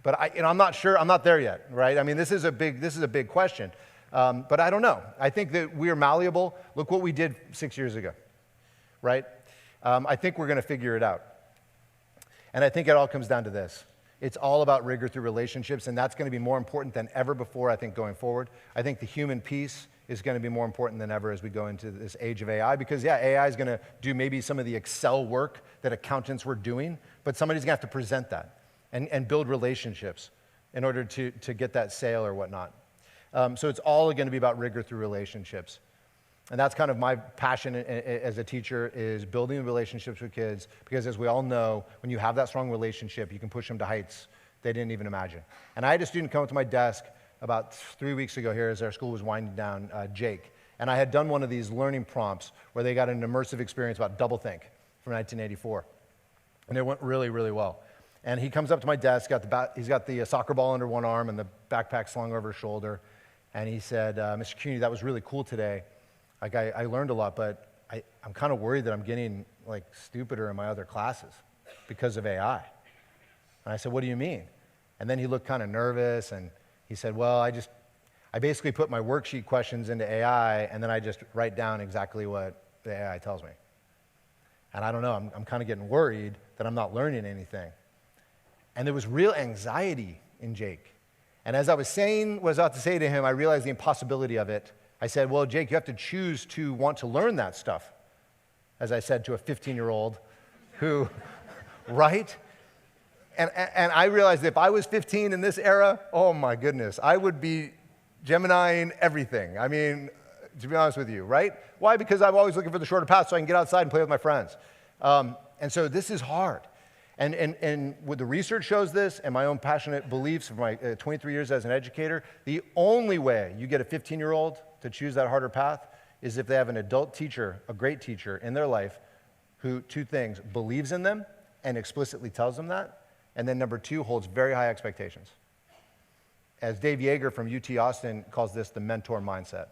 But I'm not sure, I'm not there yet, right? I mean, this is a big question. But I don't know. I think that we're malleable. Look what we did 6 years ago, right? I think we're going to figure it out. And I think it all comes down to this. It's all about rigor through relationships, and that's going to be more important than ever before, I think, going forward. I think the human piece is going to be more important than ever as we go into this age of AI, because, yeah, AI is going to do maybe some of the Excel work that accountants were doing, but somebody's going to have to present that and build relationships in order to get that sale or whatnot. So it's all going to be about rigor through relationships. And that's kind of my passion as a teacher, is building relationships with kids, because as we all know, when you have that strong relationship, you can push them to heights they didn't even imagine. And I had a student come up to my desk about 3 weeks ago here as our school was winding down, Jake. And I had done one of these learning prompts where they got an immersive experience about doublethink from 1984. And it went really, really well. And he comes up to my desk, he's got the soccer ball under one arm and the backpack slung over his shoulder. And he said, Mr. Cuny, that was really cool today. Like, I learned a lot, but I'm kind of worried that I'm getting, like, stupider in my other classes because of AI. And I said, what do you mean? And then he looked kind of nervous, and he said, well, I basically put my worksheet questions into AI, and then I just write down exactly what the AI tells me. And I don't know, I'm kind of getting worried that I'm not learning anything. And there was real anxiety in Jake. And as I was saying what I was about to say to him, I realized the impossibility of it. I said, well, Jake, you have to choose to want to learn that stuff, as I said to a 15-year-old who, right? And I realized if I was 15 in this era, oh my goodness, I would be Geminiing everything. I mean, to be honest with you, right? Why? Because I'm always looking for the shorter path so I can get outside and play with my friends. And so this is hard. And what the research shows this, and my own passionate beliefs from my 23 years as an educator, the only way you get a 15-year-old to choose that harder path is if they have an adult teacher, a great teacher in their life, who, two things, believes in them and explicitly tells them that, and then number two, holds very high expectations. As Dave Yeager from UT Austin calls this the mentor mindset.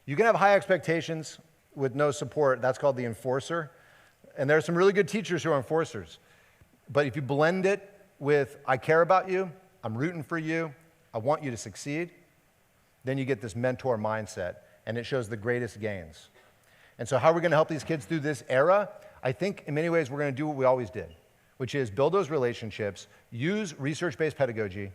You can have high expectations with no support. That's called the enforcer. And there are some really good teachers who are enforcers. But if you blend it with, I care about you, I'm rooting for you, I want you to succeed, then you get this mentor mindset, and it shows the greatest gains. And so how are we going to help these kids through this era? I think in many ways we're going to do what we always did, which is build those relationships, use research-based pedagogy,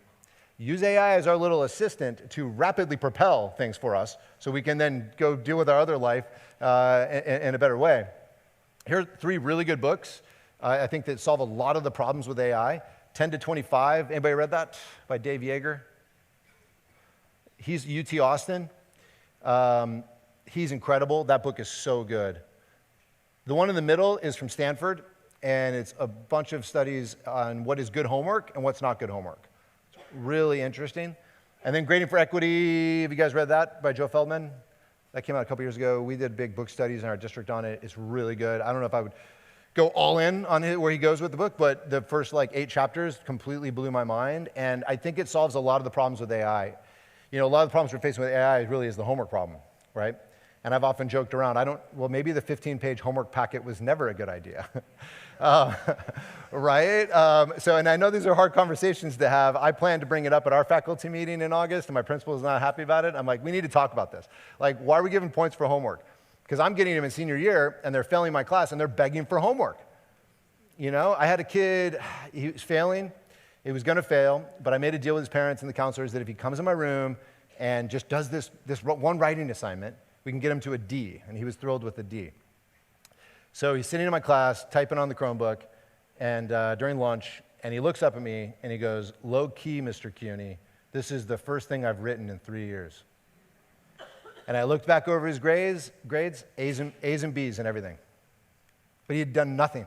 use AI as our little assistant to rapidly propel things for us so we can then go deal with our other life in a better way. Here are 3 really good books. I think that solve a lot of the problems with AI. 10 to 25, anybody read that? By Dave Yeager. He's UT Austin. He's incredible. That book is so good. The one in the middle is from Stanford. and it's a bunch of studies on what is good homework and what's not good homework. It's really interesting. And then Grading for Equity, have you guys read that by Joe Feldman? That came out a couple years ago. We did big book studies in our district on it. It's really good. I don't know if I would go all in on it, where he goes with the book, but the first like 8 chapters completely blew my mind, and I think it solves a lot of the problems with AI. You know, a lot of the problems we're facing with AI really is the homework problem, right? And I've often joked around, well, maybe the 15-page homework packet was never a good idea, right? And I know these are hard conversations to have. I plan to bring it up at our faculty meeting in August, and my principal is not happy about it. I'm like, we need to talk about this. Like, why are we giving points for homework? Because I'm getting them in senior year, and they're failing my class, and they're begging for homework. You know, I had a kid, he was failing. He was going to fail, but I made a deal with his parents and the counselors that if he comes in my room and just does this one writing assignment, we can get him to a D, and he was thrilled with a D. So he's sitting in my class, typing on the Chromebook, and during lunch, and he looks up at me, and he goes, "Low key, Mr. Cuny, this is the first thing I've written in 3 years." And I looked back over his grades, A's and B's and everything. But he had done nothing.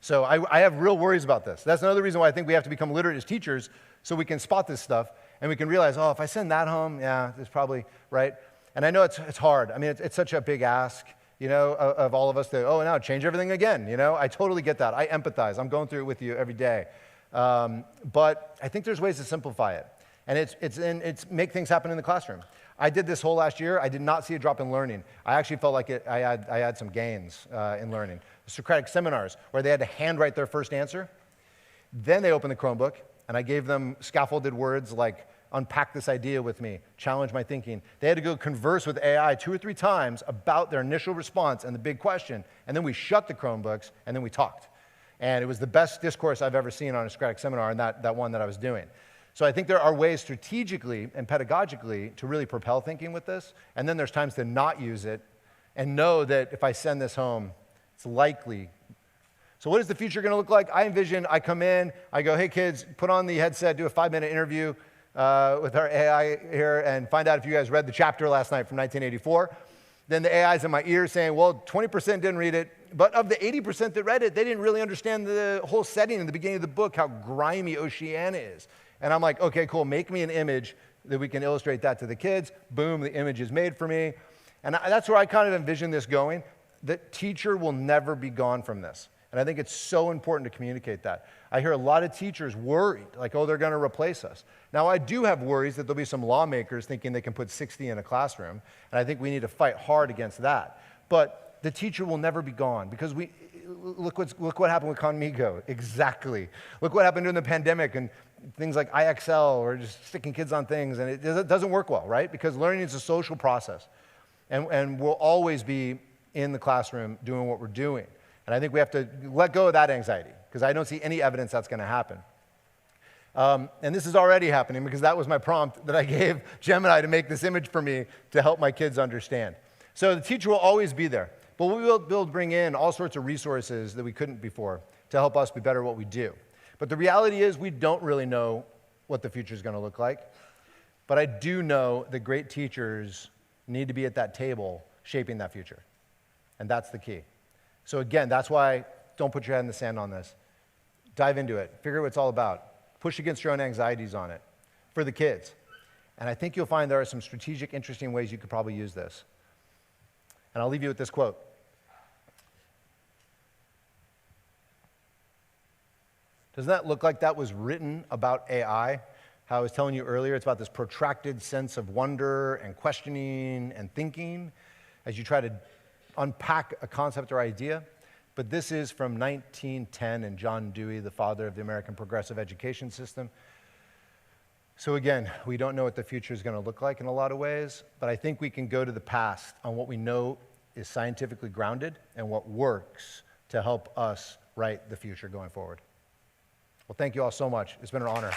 So I have real worries about this. That's another reason why I think we have to become literate as teachers so we can spot this stuff, and we can realize, oh, if I send that home, yeah, it's probably, right? And I know it's hard. I mean, it's such a big ask, you know, of all of us to, oh, now change everything again, you know? I totally get that. I empathize. I'm going through it with you every day. But I think there's ways to simplify it. And it's make things happen in the classroom. I did this whole last year. I did not see a drop in learning. I actually felt like I had some gains in learning. Socratic seminars where they had to handwrite their first answer. Then they opened the Chromebook, and I gave them scaffolded words like, unpack this idea with me, challenge my thinking. They had to go converse with AI 2 or 3 times about their initial response and the big question, and then we shut the Chromebooks, and then we talked. And it was the best discourse I've ever seen on a Socratic seminar, and that one that I was doing. So I think there are ways strategically and pedagogically to really propel thinking with this, and then there's times to not use it and know that if I send this home, it's likely. So what is the future going to look like? I envision I come in, I go, hey kids, put on the headset, do a 5-minute interview with our AI here and find out if you guys read the chapter last night from 1984. Then the AI's in my ear saying, well, 20% didn't read it, but of the 80% that read it, they didn't really understand the whole setting in the beginning of the book, how grimy Oceania is. And I'm like, okay, cool, make me an image that we can illustrate that to the kids. Boom, the image is made for me. And that's where I kind of envision this going. The teacher will never be gone from this. And I think it's so important to communicate that. I hear a lot of teachers worried, like, oh, they're going to replace us. Now, I do have worries that there'll be some lawmakers thinking they can put 60 in a classroom, and I think we need to fight hard against that. But the teacher will never be gone because look what happened with Conmigo. Exactly. Look what happened during the pandemic and things like IXL or just sticking kids on things, and it doesn't work well, right? Because learning is a social process, and we'll always be in the classroom doing what we're doing. And I think we have to let go of that anxiety because I don't see any evidence that's going to happen. And this is already happening because that was my prompt that I gave Gemini to make this image for me to help my kids understand. So the teacher will always be there, but we will bring in all sorts of resources that we couldn't before to help us be better at what we do. But the reality is we don't really know what the future is going to look like. But I do know that great teachers need to be at that table shaping that future. And that's the key. So again, that's why don't put your head in the sand on this. Dive into it. Figure out what it's all about. Push against your own anxieties on it for the kids. And I think you'll find there are some strategic, interesting ways you could probably use this. And I'll leave you with this quote. Doesn't that look like that was written about AI? How I was telling you earlier, it's about this protracted sense of wonder and questioning and thinking as you try to unpack a concept or idea. But this is from 1910 and John Dewey, the father of the American progressive education system. So again, we don't know what the future is going to look like in a lot of ways, but I think we can go to the past on what we know is scientifically grounded and what works to help us write the future going forward. Well, thank you all so much. It's been an honor.